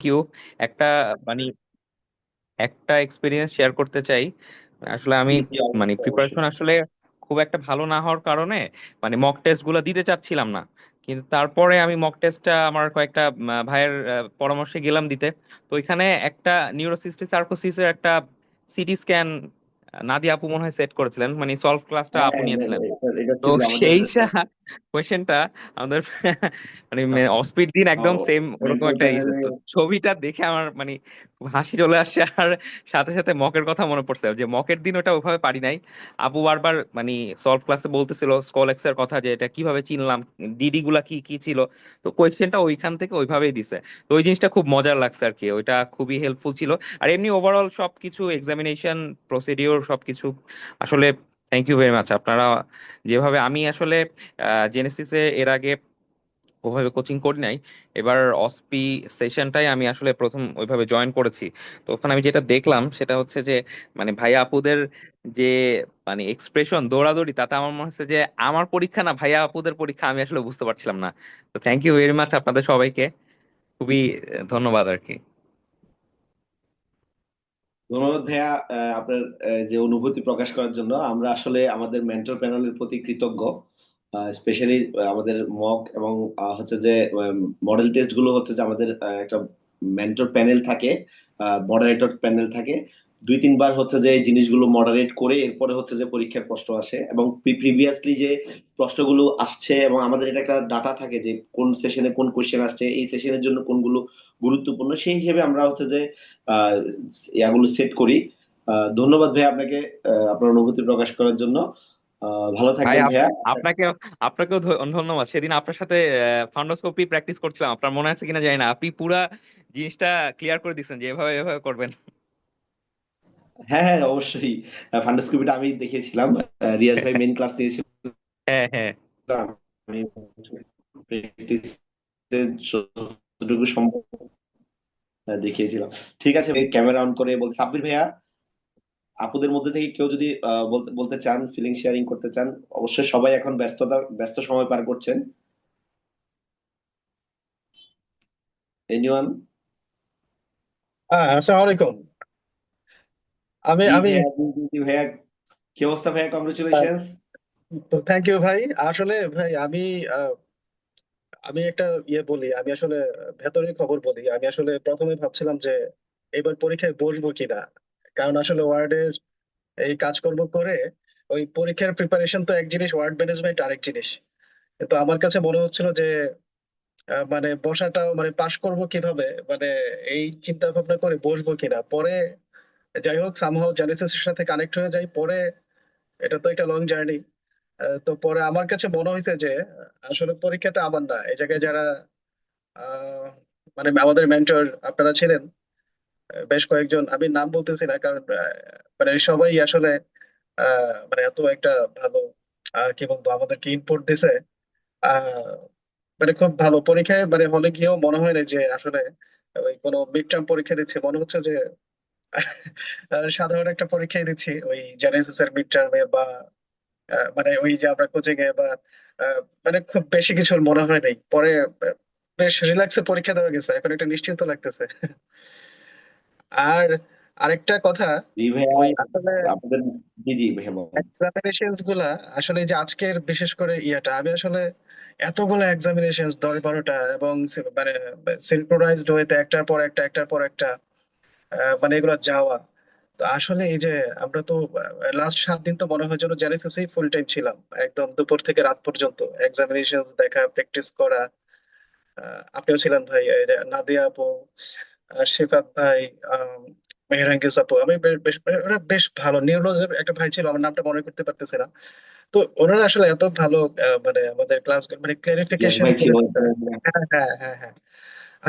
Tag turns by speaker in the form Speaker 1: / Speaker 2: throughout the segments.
Speaker 1: You. একটা মানে একটা এক্সপিরিয়েন্স শেয়ার করতে চাই। আসলে আমি
Speaker 2: জি জি, অবশ্যই অবশ্যই।
Speaker 1: প্রিপারেশন আসলে খুব একটা ভালো না হওয়ার কারণে মক টেস্ট গুলো দিতে চাচ্ছিলাম না। কিন্তু তারপরে আমি মক টেস্টটা আমার কয়েকটা ভাইয়ের পরামর্শে গেলাম দিতে। তো ওইখানে একটা নিউরোসিস্টিক সার্কোসিসের একটা সিটি স্ক্যান নাদিয়া আপু মনে হয় সেট করেছিলেন, মানে সলভ ক্লাসটা
Speaker 2: হ্যাঁ
Speaker 1: আপু
Speaker 2: হ্যাঁ,
Speaker 1: নিয়েছিলেন।
Speaker 2: এটা
Speaker 1: তো
Speaker 2: ছিল আমাদের
Speaker 1: সেই কোয়েশ্চেনটা আমাদের মানে অস্পিড দিন একদম সেম ওরকম
Speaker 2: মেন্টাল
Speaker 1: একটা
Speaker 2: প্যানেলে।
Speaker 1: তো ছবিটা দেখে আমার মানে খুব হাসি চলে আসছে। আর সাথে সাথে মকের কথা মনে পড়ছে যে মকের দিন ওটা ওইভাবে পারি নাই। আপু বারবার মানে সলভ ক্লাসে বলতেছিল স্কলেক্স এর কথা, যে এটা কিভাবে চিনলাম, ডিডি গুলা কি কি ছিল। তো কোয়েশ্চেনটা ওইখান থেকে ওইভাবেই দিছে। তো ওই জিনিসটা খুব মজার লাগছে আর কি, ওইটা খুবই হেল্পফুল ছিল। আর এমনি ওভারঅল সবকিছু এক্সামিনেশন প্রসিডিওর সবকিছু আসলে থ্যাংক ইউ ভেরি মাচ আপনারা। যেভাবে আমি আসলে জেনেসিসে এর আগে ওভাবে কোচিং করি নাই, এবার অসপি সেশনটাই আমি আসলে প্রথম ওইভাবে জয়েন করেছি। তো ওখানে আমি যেটা দেখলাম সেটা হচ্ছে যে মানে ভাইয়া আপুদের যে মানে এক্সপ্রেশন দৌড়াদৌড়ি, তাতে আমার মনে হচ্ছে যে আমার পরীক্ষা না ভাইয়া আপুদের পরীক্ষা, আমি আসলে বুঝতে পারছিলাম না। তো থ্যাংক ইউ ভেরি মাচ আপনাদের সবাইকে, খুবই ধন্যবাদ আর কি।
Speaker 2: ধন্যবাদ ভাইয়া, আপনার যে অনুভূতি প্রকাশ করার জন্য। আমরা আসলে আমাদের মেন্টর প্যানেলের প্রতি কৃতজ্ঞ। স্পেশালি আমাদের মক এবং হচ্ছে যে মডেল টেস্ট গুলো হচ্ছে যে আমাদের একটা মেন্টর প্যানেল থাকে, মডারেটর প্যানেল থাকে। দুই তিনবার হচ্ছে যে এই জিনিসগুলো মডারেট করে এরপরে হচ্ছে যে পরীক্ষার প্রশ্ন আসে, এবং প্রিভিয়াসলি যে প্রশ্নগুলো আসছে, এবং আমাদের এটা একটা ডাটা থাকে যে কোন সেশনে কোন কোশ্চেন আসছে, এই সেশনের জন্য কোনগুলো গুরুত্বপূর্ণ, সেই হিসেবে আমরা হচ্ছে যে আহ ইয়াগুলো সেট করি। ধন্যবাদ ভাইয়া আপনাকে, আপনার অনুভূতি প্রকাশ করার জন্য। ভালো
Speaker 1: ভাই
Speaker 2: থাকবেন ভাইয়া।
Speaker 1: আপনাকে আপনাকেও ধন্যবাদ। সেদিন আপনার সাথে ফান্ডোস্কোপি প্র্যাকটিস করছিলাম, আপনার মনে আছে কিনা জানি না, আপনি পুরা জিনিসটা ক্লিয়ার করে দিচ্ছেন যে এভাবে এভাবে করবেন।
Speaker 2: হ্যাঁ হ্যাঁ, অবশ্যই। ফান্ডাস্কুপিটা আমি দেখিয়েছিলাম, রিয়াজ ভাই মেইন ক্লাস নিয়েছিল।
Speaker 1: হ্যাঁ হ্যাঁ।
Speaker 2: আমি প্র্যাকটিস যতটুকু সম্ভব দেখিয়েছিলাম। ঠিক আছে, ক্যামেরা অন করে বলতে সাব্বির ভাইয়া, আপুদের মধ্যে থেকে কেউ যদি বলতে বলতে চান, ফিলিং শেয়ারিং করতে চান, অবশ্যই। সবাই এখন ব্যস্ত সময় পার করছেন। এনিওয়ান?
Speaker 3: হ্যাঁ, আসসালামু আলাইকুম। আমি
Speaker 2: জি
Speaker 3: আমি
Speaker 2: ভাইয়া, জি জি জি ভাইয়া। কি অবস্থা ভাইয়া? কংগ্রেচুলেশন।
Speaker 3: থ্যাংক ইউ ভাই। আসলে ভাই আহ, আমি একটা বলি, আমি আসলে ভেতরের খবর বলি। আমি আসলে প্রথমে ভাবছিলাম যে এবার পরীক্ষায় বসবো কিনা, কারণ আসলে ওয়ার্ডের এই কাজকর্ম করে ওই পরীক্ষার প্রিপারেশন তো এক জিনিস, ওয়ার্ড ম্যানেজমেন্ট আরেক জিনিস। তো আমার কাছে মনে হচ্ছিল যে মানে বসাটাও মানে পাশ করব কিভাবে, মানে এই চিন্তা ভাবনা করে বসবো কিনা। পরে যাই হোক, সামহাও জেনেসিসের সাথে কানেক্ট হয়ে যাই পরে। এটা তো একটা লং জার্নি। তো পরে আমার কাছে মনে হয়েছে যে আসলে পরীক্ষাটা আমার না, এই জায়গায় যারা আহ, মানে আমাদের মেন্টর আপনারা ছিলেন, বেশ কয়েকজন, আমি নাম বলতেছি না কারণ মানে সবাই আসলে মানে এত একটা ভালো কি বলবো আমাদেরকে ইনপুট দিছে। আহ, মানে খুব ভালো পরীক্ষায়, মানে হলে গিয়েও মনে হয় না যে আসলে ওই কোনো মিড টার্ম পরীক্ষা দিচ্ছে, মনে হচ্ছে যে সাধারণ একটা পরীক্ষায় দিচ্ছি ওই জেনেসিস এর মিড টার্মে, বা মানে ওই যে আমরা কোচিং এ বা মানে খুব বেশি কিছু মনে হয় নাই পরে। বেশ রিল্যাক্সে পরীক্ষা দেওয়া গেছে, এখন একটা নিশ্চিন্ত লাগতেছে। আর আরেকটা কথা,
Speaker 2: জি ভাইয়া,
Speaker 3: ওই আসলে
Speaker 2: আপনাদের। জি জি ভাইয়া, বলেন।
Speaker 3: এক্সামিনেশনস গুলা, আসলে এই যে আজকের বিশেষ করে আমি আসলে এতগুলো এক্সামিনেশনস 10-12টা, এবং মানে সিনক্রোনাইজড ওয়েতে একটার পর একটা একটার পর একটা, মানে এগুলো যাওয়া। তো আসলে এই যে আমরা তো লাস্ট 7 দিন তো মনে হয় যেন জেনেসিসেই ফুল টাইম ছিলাম, একদম দুপুর থেকে রাত পর্যন্ত এক্সামিনেশন দেখা, প্র্যাকটিস করা। আপনিও ছিলেন ভাই, এই যে নাদিয়া আপু, শিফাত ভাই, আহ, মেহেরাঙ্গিস আপু। আমি ওরা বেশ ভালো। নিউরোলজির একটা ভাই ছিল, আমার নামটা মনে করতে পারতেছি না। তো ওনারা আসলে এত ভালো মানে আমাদের ক্লাস মানে
Speaker 2: ইয়াস
Speaker 3: ক্লারিফিকেশন
Speaker 2: ভাই ছিল
Speaker 3: করে।
Speaker 2: ওখানে।
Speaker 3: হ্যাঁ হ্যাঁ হ্যাঁ হ্যাঁ।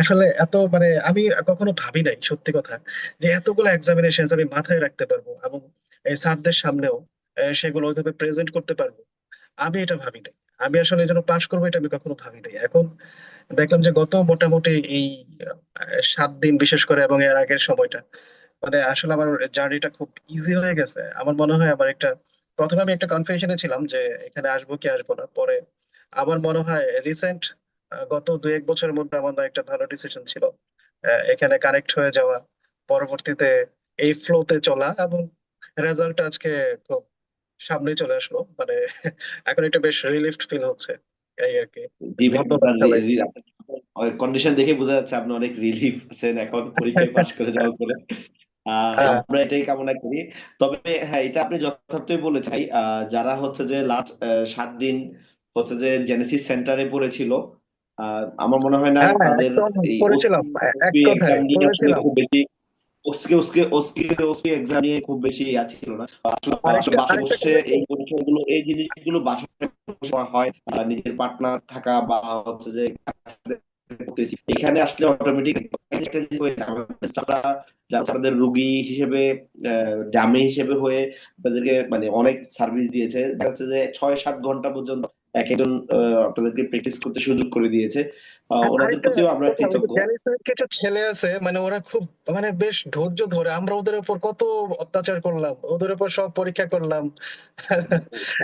Speaker 3: আসলে এত মানে আমি কখনো ভাবি নাই সত্যি কথা, যে এতগুলো এক্সামিনেশন আমি মাথায় রাখতে পারবো এবং এই স্যারদের সামনেও সেগুলো ওইভাবে প্রেজেন্ট করতে পারবো। আমি এটা ভাবি নাই। আমি আসলে এই জন্য পাশ করবো এটা আমি কখনো ভাবি নাই। এখন দেখলাম যে গত মোটামুটি এই 7 দিন বিশেষ করে এবং এর আগের সময়টা, মানে আসলে আমার জার্নিটা খুব ইজি হয়ে গেছে। আমার মনে হয় আমার একটা, প্রথমে আমি একটা কনফিউশনে ছিলাম যে এখানে আসবো কি আসবো না। পরে আমার মনে হয় রিসেন্ট গত 2-1 বছরের মধ্যে আমার একটা ভালো ডিসিশন ছিল এখানে কানেক্ট হয়ে যাওয়া, পরবর্তীতে এই ফ্লোতে চলা, এবং রেজাল্ট আজকে খুব সামনে চলে আসলো। মানে এখন একটা বেশ রিলিফড ফিল হচ্ছে, এই আর কি।
Speaker 2: জি ভাই,
Speaker 3: ধন্যবাদ
Speaker 2: আপনার
Speaker 3: সবাইকে।
Speaker 2: কন্ডিশন দেখে বোঝা যাচ্ছে আপনি অনেক রিলিফ আছেন এখন পরীক্ষায় পাশ করে যাওয়ার পরে।
Speaker 3: হ্যাঁ,
Speaker 2: আমরা এটাই কামনা করি। তবে হ্যাঁ, এটা আপনি যথার্থই বলেছেন। যারা হচ্ছে যে লাস্ট 7 দিন হচ্ছে যে জেনেসিস সেন্টারে পড়েছিল, আমার মনে হয় না
Speaker 3: হ্যাঁ,
Speaker 2: তাদের
Speaker 3: একদম
Speaker 2: এই
Speaker 3: পড়েছিলাম, এক
Speaker 2: ওসি
Speaker 3: কথায়
Speaker 2: এক্সাম নিয়ে আসলে
Speaker 3: পড়েছিলাম।
Speaker 2: খুব বেশি, ওসকে এক্সাম নিয়ে খুব বেশি ছিল না। আসলে আসলে
Speaker 3: আরেকটা
Speaker 2: বাসায়
Speaker 3: আরেকটা
Speaker 2: বসে
Speaker 3: কথা
Speaker 2: এই পরীক্ষাগুলো, এই জিনিসগুলো বাসায় বসে হয়, নিজের পার্টনার থাকা বা হচ্ছে যে করতেছি, এখানে আসলে অটোমেটিক আমরা যারা তাদের রোগী হিসেবে, ডামি হিসেবে হয়ে তাদেরকে মানে অনেক সার্ভিস দিয়েছে। দেখা যাচ্ছে যে 6-7 ঘন্টা পর্যন্ত এক একজন আপনাদেরকে প্র্যাকটিস করতে সুযোগ করে দিয়েছে। ওনাদের
Speaker 3: আরেকটা
Speaker 2: প্রতিও আমরা
Speaker 3: কথা, ওই যে
Speaker 2: কৃতজ্ঞ।
Speaker 3: গ্যালিসের কিছু ছেলে আছে, মানে ওরা খুব, মানে বেশ ধৈর্য ধরে, আমরা ওদের উপর কত অত্যাচার করলাম, ওদের উপর সব পরীক্ষা করলাম।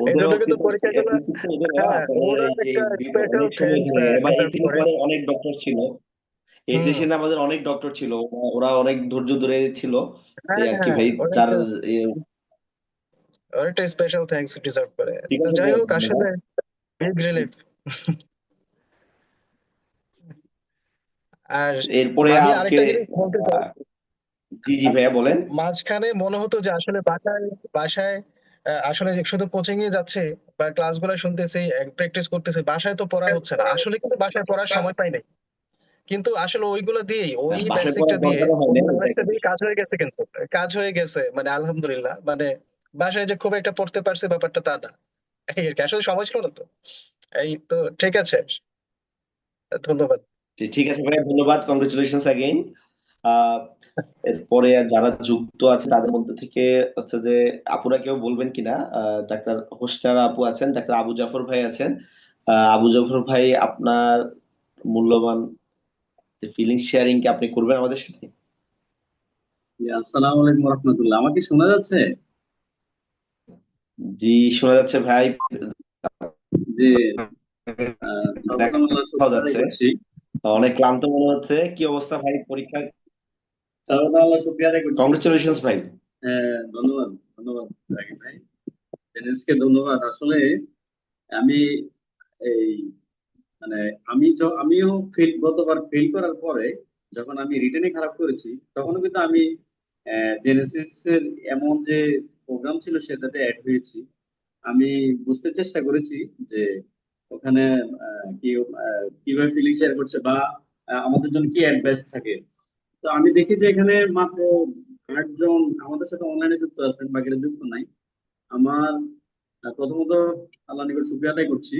Speaker 3: এই জন্য
Speaker 2: ওদেরও
Speaker 3: কিন্তু
Speaker 2: কিন্তু
Speaker 3: পরীক্ষাগুলো,
Speaker 2: কিন্তু ওদের
Speaker 3: হ্যাঁ,
Speaker 2: আপনাদের
Speaker 3: ওরা
Speaker 2: এই যে
Speaker 3: একটা স্পেশাল
Speaker 2: অনেক সময়
Speaker 3: থ্যাঙ্কস
Speaker 2: ধরে এবার এই
Speaker 3: ডিজার্ভ
Speaker 2: সেশনে
Speaker 3: করে।
Speaker 2: আমাদের অনেক ডক্টর ছিল, এই
Speaker 3: হুম।
Speaker 2: সেশনে আমাদের অনেক ডক্টর ছিল, ওরা অনেক ধৈর্য ধরে ছিল। এই
Speaker 3: হ্যাঁ,
Speaker 2: আর কি
Speaker 3: হ্যাঁ,
Speaker 2: ভাই,
Speaker 3: ওরা
Speaker 2: যার
Speaker 3: একটা,
Speaker 2: এ,
Speaker 3: ওরা একটা স্পেশাল থ্যাঙ্কস ডিজার্ভ করে।
Speaker 2: ঠিক
Speaker 3: তো
Speaker 2: আছে
Speaker 3: যাই
Speaker 2: ভাই,
Speaker 3: হোক,
Speaker 2: ধন্যবাদ।
Speaker 3: আসলে বিগ রিলিফ। আর
Speaker 2: এরপরে
Speaker 3: আমি
Speaker 2: আজকে
Speaker 3: আরেকটা জিনিস বলতে চাই।
Speaker 2: আহ, জি জি ভাইয়া বলেন।
Speaker 3: মাঝখানে মনে হতো যে আসলে বাসায় বাসায় আসলে যে শুধু কোচিং এ যাচ্ছে বা ক্লাসগুলো শুনতেছি, প্র্যাকটিস করতেছি, বাসায় তো পড়া হচ্ছে না। আসলে কিন্তু বাসায় পড়ার সময় পাই নাই, কিন্তু আসলে ওইগুলো দিয়েই, ওই
Speaker 2: বাসায়
Speaker 3: বেসিকটা
Speaker 2: পড়ার
Speaker 3: দিয়ে,
Speaker 2: দরকারও হয়
Speaker 3: ওই
Speaker 2: না, এটা
Speaker 3: নলেজটা
Speaker 2: একটা
Speaker 3: দিয়ে
Speaker 2: বিষয়।
Speaker 3: কাজ হয়ে গেছে, কিন্তু কাজ হয়ে গেছে, মানে আলহামদুলিল্লাহ। মানে বাসায় যে খুব একটা পড়তে পারছে ব্যাপারটা তা না, এই আর কি। আসলে সময় ছিল না তো। এই তো, ঠিক আছে, ধন্যবাদ।
Speaker 2: ঠিক আছে ভাইয়া, ধন্যবাদ, কংগ্রেচুলেশনস অ্যাগেইন। আহ এরপরে যারা যুক্ত আছে তাদের মধ্যে থেকে হচ্ছে যে আপুরা কেউ বলবেন কিনা? ডাক্তার হোসনারা আপু আছেন, ডাক্তার আবু জাফর ভাই আছেন। আবু জাফর ভাই, আপনার মূল্যবান ফিলিং শেয়ারিং কি আপনি করবেন আমাদের সাথে?
Speaker 4: জি, আসসালামু আলাইকুম রহমতুল্লাহ। আমাকে শোনা যাচ্ছে?
Speaker 2: জি, শোনা যাচ্ছে ভাই।
Speaker 4: যে সর্বপ্রথম আল্লাহ
Speaker 2: দেখাও
Speaker 4: শুকর আদায়
Speaker 2: যাচ্ছে।
Speaker 4: করছি।
Speaker 2: অনেক ক্লান্ত মনে হচ্ছে, কি অবস্থা ভাই পরীক্ষার?
Speaker 4: সর্বপ্রথম আল্লাহ শুকরিয়া আদায় করছি।
Speaker 2: কংগ্রেচুলেশনস ভাই।
Speaker 4: ধন্যবাদ, ধন্যবাদ রাকিব ভাই, জেনেসকে ধন্যবাদ। আসলে আমি এই মানে আমিও গতবার ফেল করার পরে যখন আমি রিটেনে খারাপ করেছি, তখনও কিন্তু আমি জেনেসিস এর এমন যে প্রোগ্রাম ছিল সেটাতে অ্যাড হয়েছি। আমি বুঝতে চেষ্টা করেছি যে ওখানে কিভাবে ফিলিং শেয়ার করছে বা আমাদের জন্য কি অ্যাডভাইস থাকে। তো আমি দেখি যে এখানে মাত্র 8 জন আমাদের সাথে অনলাইনে যুক্ত আছেন, বাকিরা যুক্ত নাই। আমার প্রথমত আল্লাহ নিকট শুকরিয়া আদায় করছি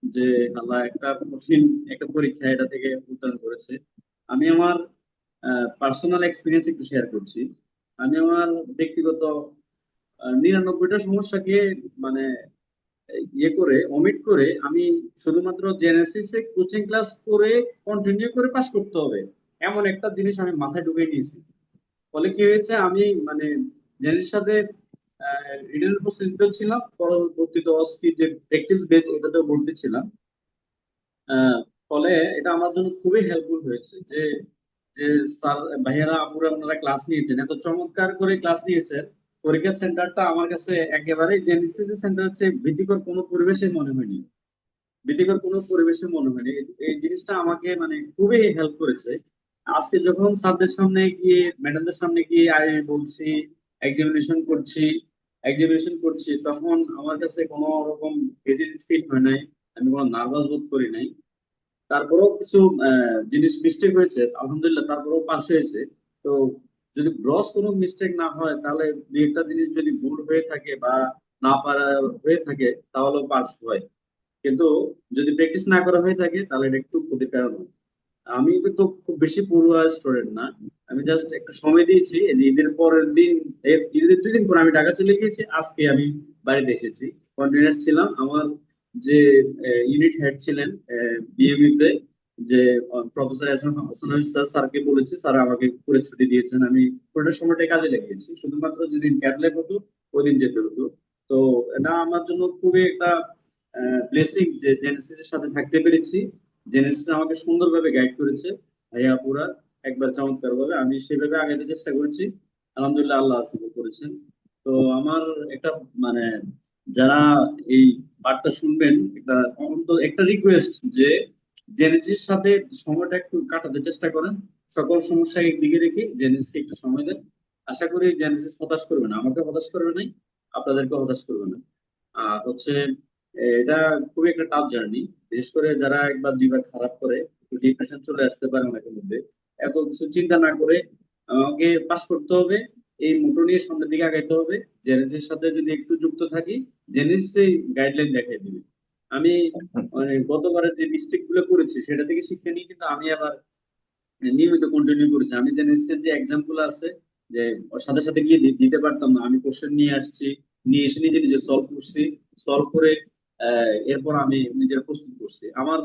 Speaker 4: যে আল্লাহ একটা কঠিন একটা পরীক্ষা এটা থেকে উত্তরণ করেছে। আমি আমার পার্সোনাল এক্সপিরিয়েন্স একটু শেয়ার করছি। আমি আমার ব্যক্তিগত 99টা সমস্যাকে মানে ওমিট করে আমি শুধুমাত্র জেনেসিসে কোচিং ক্লাস করে কন্টিনিউ করে পাস করতে হবে, এমন একটা জিনিস আমি মাথায় ঢুকিয়ে নিয়েছি। ফলে কি হয়েছে, আমি মানে জেনেসিসের সাথে রিটেনের প্রস্তুতিতে ছিলাম, পরবর্তীতে অস্কি যে প্র্যাকটিস বেস এটাতেও ভর্তি ছিলাম। আহ, ফলে এটা আমার জন্য খুবই হেল্পফুল হয়েছে যে যে স্যার ভাইয়ারা আপুরা ওনারা ক্লাস নিয়েছেন, এত চমৎকার করে ক্লাস নিয়েছেন। পরীক্ষার সেন্টারটা আমার কাছে একেবারে জেনেসিস সেন্টারের চেয়ে ভীতিকর কোনো পরিবেশে মনে হয়নি। ভীতিকর কোনো পরিবেশে মনে হয়নি। এই জিনিসটা আমাকে মানে খুবই হেল্প করেছে। আজকে যখন স্যারদের সামনে গিয়ে, ম্যাডামদের সামনে গিয়ে বলছি, এক্সামিনেশন করছি, তখন আমার কাছে কোনো রকম হেজিটেট ফিল হয় নাই, আমি কোনো নার্ভাস বোধ করি নাই। তারপরেও কিছু জিনিস মিস্টেক হয়েছে, আলহামদুলিল্লাহ তারপরেও পাস হয়েছে। তো যদি গ্রস কোনো মিস্টেক না হয়, তাহলে দুই একটা জিনিস যদি ভুল হয়ে থাকে বা না পারা হয়ে থাকে, তাহলেও পাস হয়। কিন্তু যদি প্র্যাকটিস না করা হয়ে থাকে, তাহলে এটা একটু ক্ষতিকারক হয়। আমি কিন্তু খুব বেশি পড়ুয়া স্টুডেন্ট না। আমি জাস্ট একটু সময় দিয়েছি, এই যে ঈদের পরের দিন, ঈদের 2 দিন পর আমি ঢাকা চলে গিয়েছি, আজকে আমি বাড়িতে এসেছি। কন্টিনিউয়াস ছিলাম। আমার যে ইউনিট হেড ছিলেন বিএমই তে, যে প্রফেসর হাসান স্যার, স্যারকে বলেছি, স্যার আমাকে পুরো ছুটি দিয়েছেন। আমি পুরোটা সময়টা কাজে লাগিয়েছি, শুধুমাত্র যেদিন ক্যাটল্যাব হতো ওই দিন যেতে হতো। তো এটা আমার জন্য খুবই একটা ব্লেসিং যে জেনেসিস এর সাথে থাকতে পেরেছি। জেনেসিস আমাকে সুন্দরভাবে গাইড করেছে ভাইয়া আপুরা। একবার চমৎকার ভাবে আমি সেভাবে আগাইতে চেষ্টা করেছি। আলহামদুলিল্লাহ, আল্লাহ শুরু করেছেন। তো আমার একটা মানে যারা এই বার্তা শুনবেন, একটা একটা রিকোয়েস্ট যে জেনেসিস সাথে সময়টা একটু কাটাতে চেষ্টা করেন। সকল সমস্যা একদিকে রেখে জেনেসিসকে একটু সময় দেন। আশা করি জেনেসিস হতাশ করবে না, আমাকে হতাশ করবে না, আপনাদেরকে হতাশ করবে না। আর হচ্ছে এটা খুবই একটা টাফ জার্নি। বিশেষ করে যারা একবার দুইবার খারাপ করে ডিপ্রেশন চলে আসতে পারে অনেকের মধ্যে। এত কিছু চিন্তা না করে আমাকে পাস করতে হবে, এই মোটো নিয়ে সামনের দিকে আগাইতে হবে। জেনেসিস সাথে যদি একটু যুক্ত থাকি, জেনেসিস এই গাইডলাইন দেখাই দিবে। আমি মানে গতবারের যে মিস্টেক গুলো করেছি সেটা থেকে শিক্ষা নিয়ে কিন্তু আমি আবার নিয়মিত কন্টিনিউ করেছি। আমি জেনেসিসের যে এক্সাম গুলো আছে, যে ওর সাথে সাথে গিয়ে দিতে পারতাম না, আমি কোশ্চেন নিয়ে আসছি, নিয়ে এসে নিজে নিজে সলভ করছি। সলভ করে এরপর আমি নিজের প্রস্তুত করছি। আমার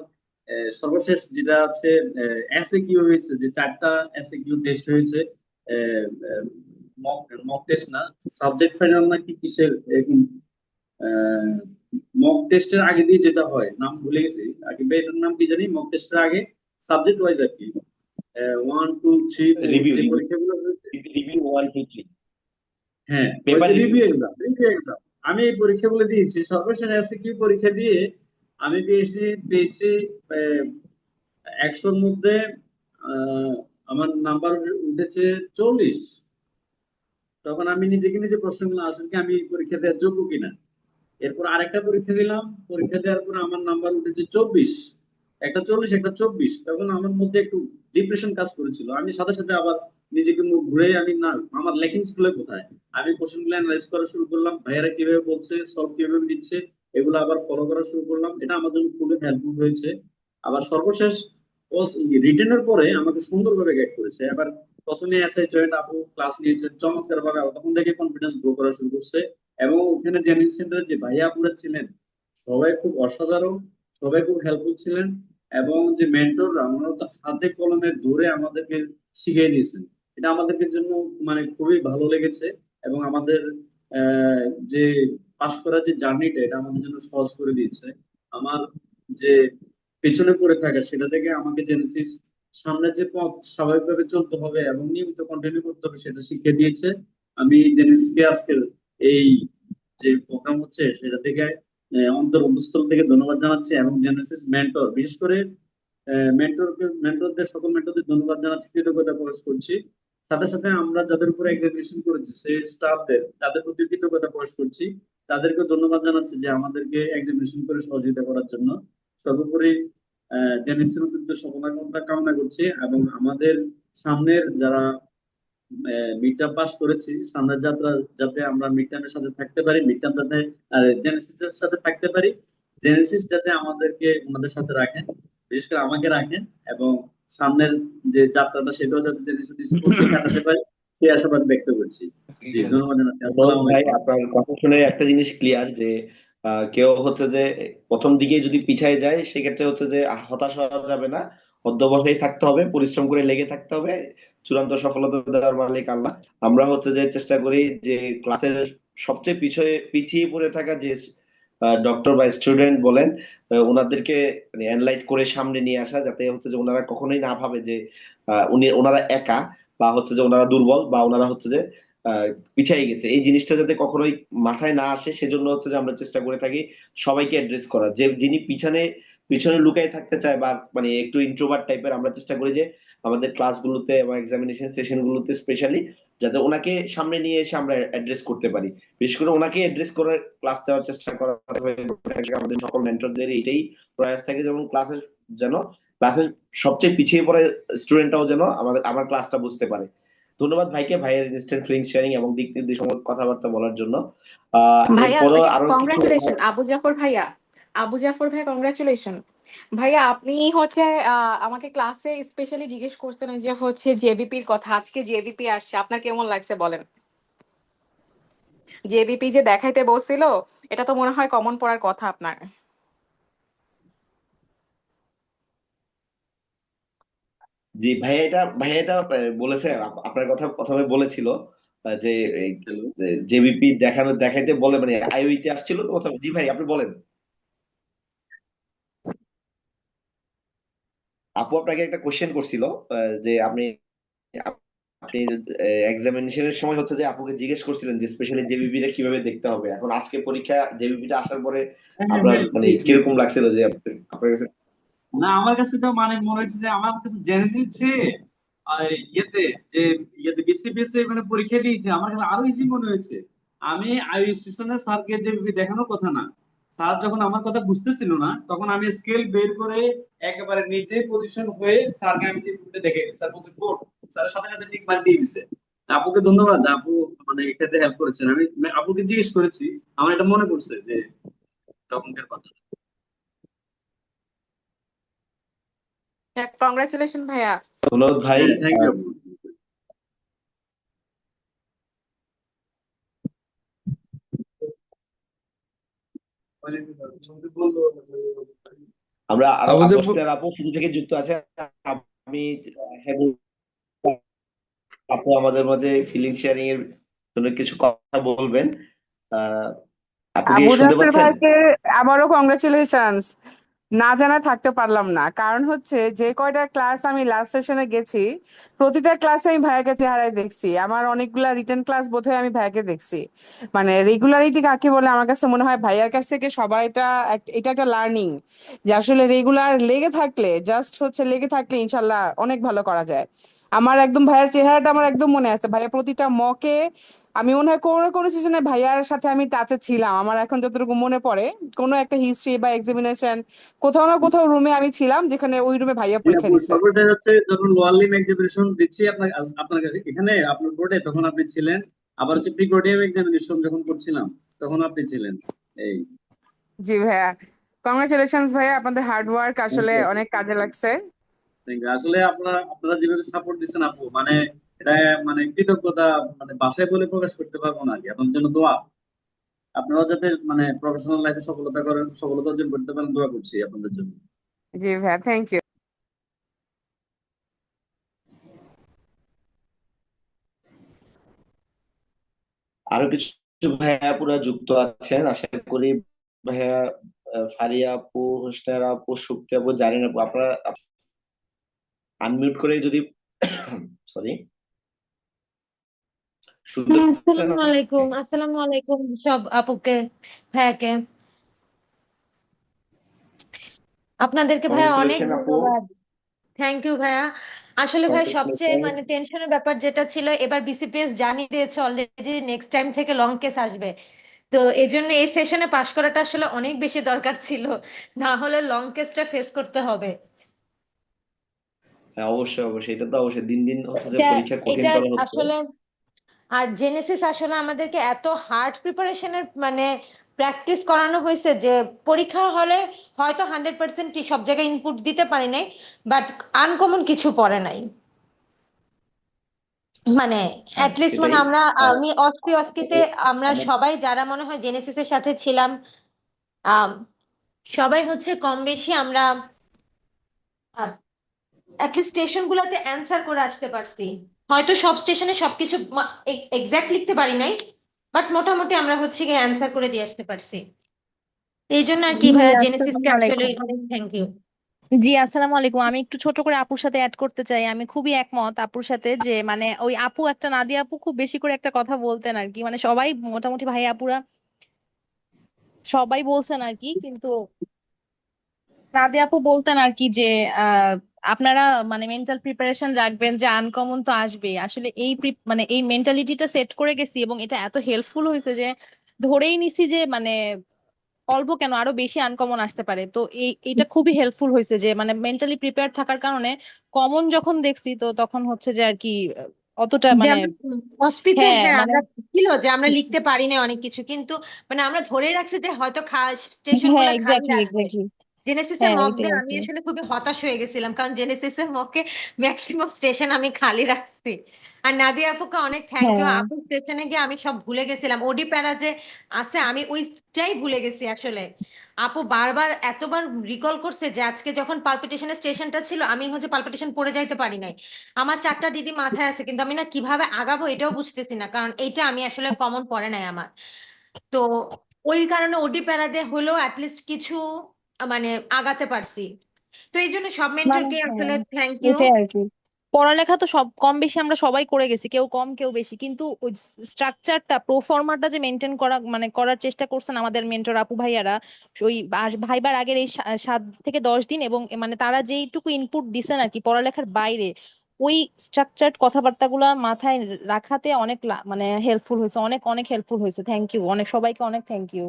Speaker 4: সর্বশেষ যেটা হচ্ছে এসএ কিউ হয়েছে, যে 4টা এসএ কিউ টেস্ট হয়েছে। মক মক টেস্ট না, সাবজেক্ট ফাইনাল নাকি কিসের এরকম। মক টেস্টের আগে দিয়ে যেটা হয়, নাম ভুলে গেছি আগে, এটার নাম কি জানি, মক টেস্টের আগে সাবজেক্ট ওয়াইজ আর কি, 1 2 3 4
Speaker 2: রিভিউ
Speaker 4: যে
Speaker 2: রিভিউ
Speaker 4: পরীক্ষাগুলো হয়েছে।
Speaker 2: রিভিউ 1 2 3
Speaker 4: হ্যাঁ, ওই
Speaker 2: পেপার
Speaker 4: যে
Speaker 2: রিভিউ।
Speaker 4: রিভিউ এক্সাম আমি এই পরীক্ষাগুলো দিয়েছি। সর্বশেষ এসএকিউ পরীক্ষা দিয়ে আমি পেয়েছি 100-র মধ্যে আহ, আমার নাম্বার উঠেছে 40। তখন আমি নিজেকে নিজে প্রশ্ন করলাম, আসলে কি আমি এই পরীক্ষা দেওয়ার যোগ্য কিনা। এরপর আরেকটা পরীক্ষা দিলাম, পরীক্ষা দেওয়ার পর আমার নাম্বার উঠেছে 24। একটা 40, একটা 24। তখন আমার মধ্যে একটু ডিপ্রেশন কাজ করেছিল। আমি সাথে সাথে আবার নিজেকে মুখ ঘুরে, আমি না, আমার ল্যাকিং স্কুলে কোথায়, আমি কোশ্চেন গুলো অ্যানালাইজ করা শুরু করলাম, ভাইয়ারা কিভাবে বলছে, সলভ কিভাবে দিচ্ছে, এগুলো আবার ফলো করা শুরু করলাম। এটা আমার জন্য খুবই হেল্পফুল হয়েছে। আবার সর্বশেষ রিটেনের পরে আমাকে সুন্দরভাবে গাইড করেছে। এবার প্রথমে এসআই জয়েন্ট আপু ক্লাস নিয়েছে চমৎকার ভাবে, তখন থেকে কনফিডেন্স গ্রো করা শুরু করছে। এবং ওখানে জেনিস সেন্টারে যে ভাইয়া আপুরা ছিলেন, সবাই খুব অসাধারণ, সবাই খুব হেল্পফুল ছিলেন। এবং যে মেন্টররা, ওনারা তো হাতে কলমে ধরে আমাদেরকে শিখিয়ে দিয়েছেন। এটা আমাদেরকে জন্য মানে খুবই ভালো লেগেছে। এবং আমাদের আহ, যে পাশ করার যে জার্নিটা, এটা আমাদের জন্য সহজ করে দিয়েছে। আমার যে পেছনে পড়ে থাকা, সেটা থেকে আমাকে জেনেসিস সামনে যে পথ স্বাভাবিকভাবে চলতে হবে এবং নিয়মিত কন্টিনিউ করতে হবে সেটা শিখিয়ে দিয়েছে। আমি জেনেসিসকে আজকের এই যে প্রোগ্রাম হচ্ছে সেটা থেকে অন্তঃস্থল থেকে ধন্যবাদ জানাচ্ছি। এবং জেনেসিস মেন্টর, বিশেষ করে মেন্টরদের, সকল মেন্টরদের ধন্যবাদ জানাচ্ছি, কৃতজ্ঞতা প্রকাশ করছি। সাথে সাথে আমরা যাদের উপরে এক্সামিনেশন করেছি সেই স্টাফদের, তাদের প্রতি কৃতজ্ঞতা প্রকাশ করছি। তাদেরকে ধন্যবাদ জানাচ্ছি যে আমাদেরকে এক্সামিনেশন করে সহযোগিতা করার জন্য। সর্বোপরি জেনেসিসের উদ্দেশ্যে সফলতা কামনা করছি। এবং আমাদের সামনের যারা মিড টার্ম পাস করেছি, সামনের যাত্রা যাতে আমরা মিড টার্মের সাথে থাকতে পারি, মিড টার্ম যাতে জেনেসিসের সাথে থাকতে পারি, জেনেসিস যাতে আমাদেরকে ওনাদের সাথে রাখেন, বিশেষ করে আমাকে রাখেন। এবং সামনের যে যাত্রাটা সেটাও যাতে জেনেসিস স্মুথলি কাটাতে পারি, সেই আশাবাদ ব্যক্ত করছি। জি, ধন্যবাদ জানাচ্ছি।
Speaker 2: ধন্যবাদ
Speaker 4: আসসালামু
Speaker 2: ভাই,
Speaker 4: আলাইকুম।
Speaker 2: আপনার কথা শুনে একটা জিনিস ক্লিয়ার যে কেউ হচ্ছে যে প্রথম দিকে যদি পিছায় যায় সেক্ষেত্রে হচ্ছে যে হতাশ হওয়া যাবে না, অধ্যবসায়ী থাকতে হবে, পরিশ্রম করে লেগে থাকতে হবে। চূড়ান্ত সফলতা দেওয়ার মালিক আল্লাহ। আমরা হচ্ছে যে চেষ্টা করি যে ক্লাসের সবচেয়ে পিছিয়ে পিছিয়ে পড়ে থাকা যে ডক্টর বা স্টুডেন্ট বলেন, ওনাদেরকে মানে এনলাইট করে সামনে নিয়ে আসা, যাতে হচ্ছে যে ওনারা কখনোই না ভাবে যে ওনারা একা, বা হচ্ছে যে ওনারা দুর্বল, বা ওনারা হচ্ছে যে আহ, পিছাই গেছে। এই জিনিসটা যাতে কখনোই মাথায় না আসে সেজন্য হচ্ছে যে আমরা চেষ্টা করে থাকি সবাইকে অ্যাড্রেস করা। যে যিনি পিছনে পিছনে লুকায় থাকতে চায় বা মানে একটু ইন্ট্রোভার্ট টাইপের, আমরা চেষ্টা করি যে আমাদের ক্লাসগুলোতে এবং এক্সামিনেশন সেশনগুলোতে স্পেশালি যাতে ওনাকে সামনে নিয়ে এসে আমরা অ্যাড্রেস করতে পারি। বিশেষ করে ওনাকে অ্যাড্রেস করে ক্লাস দেওয়ার চেষ্টা করা হবে। আমাদের সকল মেন্টরদের এটাই প্রয়াস থাকে, যেমন ক্লাসের সবচেয়ে পিছিয়ে পড়া স্টুডেন্টরাও যেন আমার ক্লাসটা বুঝতে পারে। ধন্যবাদ ভাইকে, ভাইয়ের ইনস্ট্যান্ট ফিলিংস শেয়ারিং এবং দিক নির্দেশমূলক কথাবার্তা বলার জন্য।
Speaker 5: ভাইয়া
Speaker 2: এরপরও
Speaker 5: ওই
Speaker 2: আরো কিছু
Speaker 5: কংগ্রাচুলেশন আবু জাফর ভাইয়া। আবু জাফর ভাই কংগ্রাচুলেশন। ভাইয়া আপনি হচ্ছে আমাকে ক্লাসে স্পেশালি জিজ্ঞেস করছেন ওই যে হচ্ছে জেবিপির কথা, আজকে জেবিপি আসছে, আপনার কেমন লাগছে বলেন? জেবিপি যে দেখাইতে বলছিল, এটা তো মনে হয় কমন পড়ার কথা আপনার।
Speaker 2: জি ভাইয়া এটা বলেছে, আপনার কথা প্রথমে বলেছিল যে
Speaker 4: হ্যালো।
Speaker 2: জেবিপি দেখাইতে বলে, মানে আইওইতে আসছিল তো প্রথমে। জি ভাই, আপনি বলেন। আপু আপনাকে একটা কোশ্চেন করছিল যে আপনি আপনি এক্সামিনেশনের সময় হচ্ছে যে আপুকে জিজ্ঞেস করছিলেন যে স্পেশালি জেবিবি টা কিভাবে দেখতে হবে, এখন আজকে পরীক্ষা জেবিবি টা আসার পরে
Speaker 4: হ্যাঁ হ্যাঁ
Speaker 2: আপনার
Speaker 4: ভাই,
Speaker 2: মানে
Speaker 4: জি জি
Speaker 2: কিরকম
Speaker 4: জি।
Speaker 2: লাগছিল যে আপনার কাছে?
Speaker 4: না আমার কাছে তো মানে মনে হচ্ছে যে আমার কাছে জেনেসিস চেয়ে আর ইয়েতে যে ইয়েতে বিসিবিএস মানে পরীক্ষা দিয়েছে আমার কাছে আরো ইজি মনে হয়েছে। আমি আইউ স্টেশনে স্যারকে যে দেখানোর কথা না, স্যার যখন আমার কথা বুঝতেছিল না তখন আমি স্কেল বের করে একেবারে নিচে পজিশন হয়ে স্যারকে আমি যে দেখে স্যার বলছে কোড, স্যারের সাথে সাথে টিক মার দিয়ে দিছে। আপুকে ধন্যবাদ, আপু মানে এটাতে হেল্প করেছেন। আমি আপুকে জিজ্ঞেস করেছি, আমার এটা মনে পড়ছে যে তখনকার কথা।
Speaker 5: কংগ্রাচুলেশন ভাইয়া।
Speaker 2: ধন্যবাদ ভাই।
Speaker 4: হ্যাঁ থ্যাংক ইউ আপু।
Speaker 2: আমরা আরো
Speaker 1: আবু জব্বর,
Speaker 2: দশটা আপু শুরু থেকে যুক্ত আছে। আমি আশা করি আপু আমাদের মাঝে ফিলিং শেয়ারিং এর জন্য কিছু কথা বলবেন। আহ আপু কি
Speaker 6: আবু
Speaker 2: শুনতে
Speaker 6: জাফর
Speaker 2: পাচ্ছেন?
Speaker 6: ভাইকে আবারও কংগ্রেচুলেশনস। না জানা থাকতে পারলাম না, কারণ হচ্ছে যে কয়টা ক্লাস আমি লাস্ট সেশনে গেছি প্রতিটা ক্লাসে আমি ভাইয়াকে চেহারায় দেখছি। আমার অনেকগুলা রিটেন ক্লাস বোধহয় আমি ভাইয়াকে দেখছি। মানে রেগুলারিটি কাকে বলে আমার কাছে মনে হয় ভাইয়ার কাছ থেকে সবার এটা একটা লার্নিং, যে আসলে রেগুলার লেগে থাকলে জাস্ট হচ্ছে লেগে থাকলে ইনশাল্লাহ অনেক ভালো করা যায়। আমার একদম ভাইয়ার চেহারাটা আমার একদম মনে আছে। ভাইয়া প্রতিটা মকে আমি মনে হয় কোনো না কোনো সিজনে ভাইয়ার সাথে আমি টাচে ছিলাম। আমার এখন যতটুকু মনে পড়ে কোনো একটা হিস্ট্রি বা এক্সামিনেশন কোথাও না কোথাও রুমে আমি ছিলাম, যেখানে ওই রুমে ভাইয়া
Speaker 4: হ্যাঁ
Speaker 6: পরীক্ষা
Speaker 4: আপু,
Speaker 6: দিছে।
Speaker 4: সর্বশেষ হচ্ছে যখন লোয়ার এক্সামিনেশন দিচ্ছি আপনার আপনার কাছে এখানে আপনার বোর্ডে, তখন আপনি ছিলেন। আবার হচ্ছে প্রিকোডিয়াম এক্সামিনেশন যখন করছিলাম তখন আপনি ছিলেন। এই
Speaker 6: জি ভাইয়া, কংগ্রেচুলেশনস ভাইয়া, আপনাদের হার্ড ওয়ার্ক
Speaker 4: থ্যাংক
Speaker 6: আসলে
Speaker 4: ইউ
Speaker 6: অনেক কাজে লাগছে।
Speaker 4: আসলে আপনারা আপনারা যেভাবে সাপোর্ট দিচ্ছেন আপু, মানে এটা মানে কৃতজ্ঞতা মানে ভাষায় বলে প্রকাশ করতে পারবো না আর কি। আপনাদের জন্য দোয়া, আপনারাও যাতে মানে প্রফেশনাল লাইফে সফলতা করেন, সফলতা অর্জন করতে পারেন, দোয়া করছি আপনাদের জন্য।
Speaker 6: জি ভাইয়া, থ্যাংক ইউ।
Speaker 2: আরো কিছু ভাইয়া পুরা যুক্ত আছেন আশা করি। ভাইয়া ফারিয়া আপু, হোসনারা আপু, সুপ্তি আপু, জারিন আপু, আপনারা আনমিউট করে যদি সরি শুনতে
Speaker 7: হ্যাঁ,
Speaker 2: পাচ্ছেন
Speaker 7: আসসালামু
Speaker 2: আমাকে?
Speaker 7: আলাইকুম, আসসালামু আলাইকুম সব আপুকে, ভাইয়াকে। আপনাদেরকে ভাইয়া অনেক
Speaker 2: কংগ্রেচুলেশন আপু।
Speaker 7: ধন্যবাদ। থ্যাংক ইউ ভাইয়া। আসলে ভাই সবচেয়ে
Speaker 2: কংগ্রেচুলেশন।
Speaker 7: মানে টেনশনের ব্যাপার যেটা ছিল, এবার বিসিপিএস জানিয়ে দিয়েছে অলরেডি নেক্সট টাইম থেকে লং কেস আসবে। তো এই জন্য এই সেশনে পাশ করাটা আসলে অনেক বেশি দরকার ছিল, না হলে লং কেসটা ফেস করতে হবে।
Speaker 2: হ্যাঁ অবশ্যই অবশ্যই, এটা তো অবশ্যই দিন দিন হচ্ছে যে
Speaker 7: এটা
Speaker 2: পরীক্ষা
Speaker 7: এটা
Speaker 2: কঠিনতর হচ্ছে।
Speaker 7: আসলে, আর জেনেসিস আসলে আমাদেরকে এত হার্ড প্রিপারেশনের মানে প্র্যাকটিস করানো হয়েছে যে পরীক্ষা হলে হয়তো 100% সব জায়গায় ইনপুট দিতে পারি নাই, বাট আনকমন কিছু পড়ে নাই। মানে
Speaker 2: হ্যাঁ
Speaker 7: অ্যাটলিস্ট মানে
Speaker 2: সেটাই।
Speaker 7: আমরা,
Speaker 2: আহ,
Speaker 7: আমি অস্কি অস্কিতে আমরা
Speaker 2: আমার
Speaker 7: সবাই যারা মনে হয় জেনেসিসের সাথে ছিলাম, আম, সবাই হচ্ছে কম বেশি আমরা অ্যাটলিস্ট স্টেশন গুলাতে অ্যান্সার করে আসতে পারছি। হয়তো সব স্টেশনে সবকিছু এক্সাক্ট লিখতে পারি নাই, বাট মোটামুটি আমরা হচ্ছে গিয়ে অ্যান্সার করে দিয়ে আসতে পারছি। এই জন্য আর কি
Speaker 8: জি
Speaker 7: ভাইয়া জেনেসিসকে
Speaker 8: আসসালামু
Speaker 7: আসলে
Speaker 8: আলাইকুম।
Speaker 7: অনেক থ্যাংক ইউ।
Speaker 8: জি আসসালামু আলাইকুম, আমি একটু ছোট করে আপুর সাথে অ্যাড করতে চাই। আমি খুবই একমত আপুর সাথে যে মানে ওই আপু একটা নাদিয়া আপু খুব বেশি করে একটা কথা বলতেন আর কি, মানে সবাই মোটামুটি ভাই আপুরা সবাই বলছেন আর কি, কিন্তু নাদিয়া আপু বলতেন আর কি যে আহ আপনারা মানে মেন্টাল প্রিপারেশন রাখবেন, যে আনকমন তো আসবে। আসলে এই মানে এই মেন্টালিটিটা সেট করে গেছি এবং এটা এত হেল্পফুল হয়েছে যে ধরেই নিছি যে মানে অল্প কেন আরো বেশি আনকমন আসতে পারে। তো এটা খুবই হেল্পফুল হয়েছে যে মানে মেন্টালি প্রিপেয়ার থাকার কারণে কমন যখন দেখছি তো তখন হচ্ছে যে আর কি অতটা
Speaker 7: যে
Speaker 8: মানে
Speaker 7: আমরা হসপিতে,
Speaker 8: হ্যাঁ
Speaker 7: হ্যাঁ
Speaker 8: মানে
Speaker 7: আমরা ছিল যে আমরা লিখতে পারি না অনেক কিছু, কিন্তু মানে আমরা ধরে রাখছি যে হয়তো স্টেশন
Speaker 8: হ্যাঁ
Speaker 7: গুলা খালি
Speaker 8: এক্স্যাক্টলি
Speaker 7: রাখবে।
Speaker 8: এক্স্যাক্টলি।
Speaker 7: জেনেসিসের
Speaker 8: হ্যাঁ
Speaker 7: মক
Speaker 8: এটাই
Speaker 7: দিয়ে
Speaker 8: আর
Speaker 7: আমি
Speaker 8: কি।
Speaker 7: আসলে খুবই হতাশ হয়ে গেছিলাম, কারণ জেনেসিসের মকে ম্যাক্সিমাম স্টেশন আমি খালি রাখছি। আর নাদিয়া আপুকে অনেক থ্যাংক ইউ,
Speaker 8: হ্যাঁ
Speaker 7: আপু স্টেশনে গিয়ে আমি সব ভুলে গেছিলাম, ওডি প্যারা যে আছে আমি ওইটাই ভুলে গেছি আসলে। আপু বারবার এতবার রিকল করছে যে আজকে যখন পালপিটেশনের স্টেশনটা ছিল আমি হচ্ছে পালপিটেশন পড়ে যাইতে পারি নাই। আমার 4টা ডিডি মাথায় আছে, কিন্তু আমি না কিভাবে আগাবো এটাও বুঝতেছি না, কারণ এইটা আমি আসলে কমন পড়ে নাই আমার। তো ওই কারণে ওডি প্যারাতে হলেও অ্যাটলিস্ট কিছু মানে আগাতে পারছি। তো এই জন্য সব
Speaker 8: মানে
Speaker 7: মেন্টরকে
Speaker 8: হ্যাঁ
Speaker 7: আসলে থ্যাংক ইউ।
Speaker 8: এটাই আর কি। পড়ালেখা তো সব কম বেশি আমরা সবাই করে গেছি, কেউ কম কেউ বেশি, কিন্তু ওই স্ট্রাকচারটা প্রোফর্মাটা যে মেনটেন করা মানে করার চেষ্টা করছেন আমাদের মেন্টর আপু ভাইয়ারা, ওই ভাইবার আগের এই 7 থেকে 10 দিন, এবং মানে তারা যেইটুকু ইনপুট দিছেন আর কি পড়ালেখার বাইরে, ওই স্ট্রাকচার্ড কথাবার্তাগুলো মাথায় রাখাতে অনেক মানে হেল্পফুল হয়েছে, অনেক অনেক হেল্পফুল হয়েছে। থ্যাংক ইউ অনেক, সবাইকে অনেক থ্যাংক ইউ।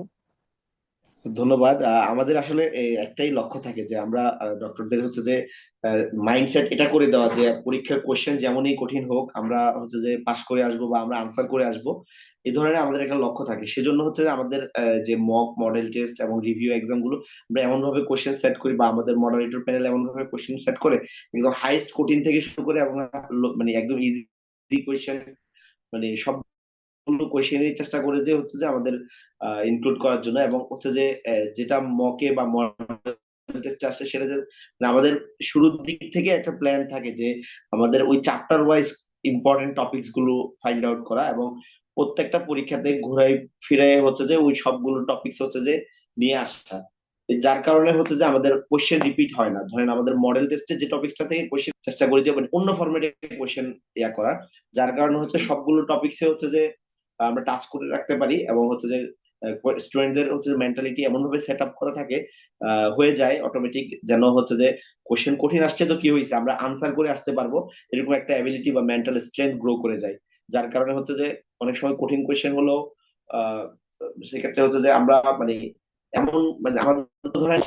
Speaker 2: ধন্যবাদ। আমাদের আসলে একটাই লক্ষ্য থাকে যে আমরা ডক্টরদের হচ্ছে যে মাইন্ডসেট এটা করে দেওয়া যে পরীক্ষার কোশ্চেন যেমনই কঠিন হোক আমরা হচ্ছে যে পাশ করে আসবো বা আমরা আনসার করে আসবো, এই ধরনের আমাদের একটা লক্ষ্য থাকে। সেজন্য হচ্ছে যে আমাদের যে মক মডেল টেস্ট এবং রিভিউ এক্সাম গুলো আমরা এমন ভাবে কোশ্চেন সেট করি বা আমাদের মডারেটর প্যানেল এমন ভাবে কোশ্চেন সেট করে একদম হাইস্ট কঠিন থেকে শুরু করে এবং মানে একদম ইজি কোশ্চেন, মানে সবগুলো কোশ্চেনের চেষ্টা করে যে হচ্ছে যে আমাদের ইনক্লুড করার জন্য, এবং হচ্ছে যে যেটা মকে বা মডেল টেস্টে আসে সেটা যে মানে আমাদের শুরুর দিক থেকে একটা প্ল্যান থাকে যে আমাদের ওই চ্যাপ্টার ওয়াইজ ইম্পর্টেন্ট টপিকস গুলো ফাইন্ড আউট করা এবং প্রত্যেকটা পরীক্ষাতে ঘুরাই ফিরাই হচ্ছে যে ওই সবগুলো টপিকস হচ্ছে যে নিয়ে আসা। যার কারণে হচ্ছে যে আমাদের কোশ্চেন রিপিট হয় না। ধরেন আমাদের মডেল টেস্টে যে টপিকসটা থেকে কোশ্চেন চেষ্টা করি যে মানে অন্য ফরম্যাটে কোশ্চেন করার, যার কারণে হচ্ছে সবগুলো টপিকসে হচ্ছে যে আমরা টাচ করে রাখতে পারি এবং হচ্ছে যে স্টুডেন্টদের হচ্ছে মেন্টালিটি এমন ভাবে সেট আপ করা থাকে হয়ে যায় অটোমেটিক, যেন হচ্ছে যে কোশ্চেন কঠিন আসছে তো কি হয়েছে আমরা আনসার করে আসতে পারবো, এরকম একটা অ্যাবিলিটি বা মেন্টাল স্ট্রেংথ গ্রো করে যায়। যার কারণে হচ্ছে যে অনেক সময় কঠিন কোশ্চেন হলো আহ সেক্ষেত্রে হচ্ছে যে আমরা মানে এমন মানে আমাদের ধরেন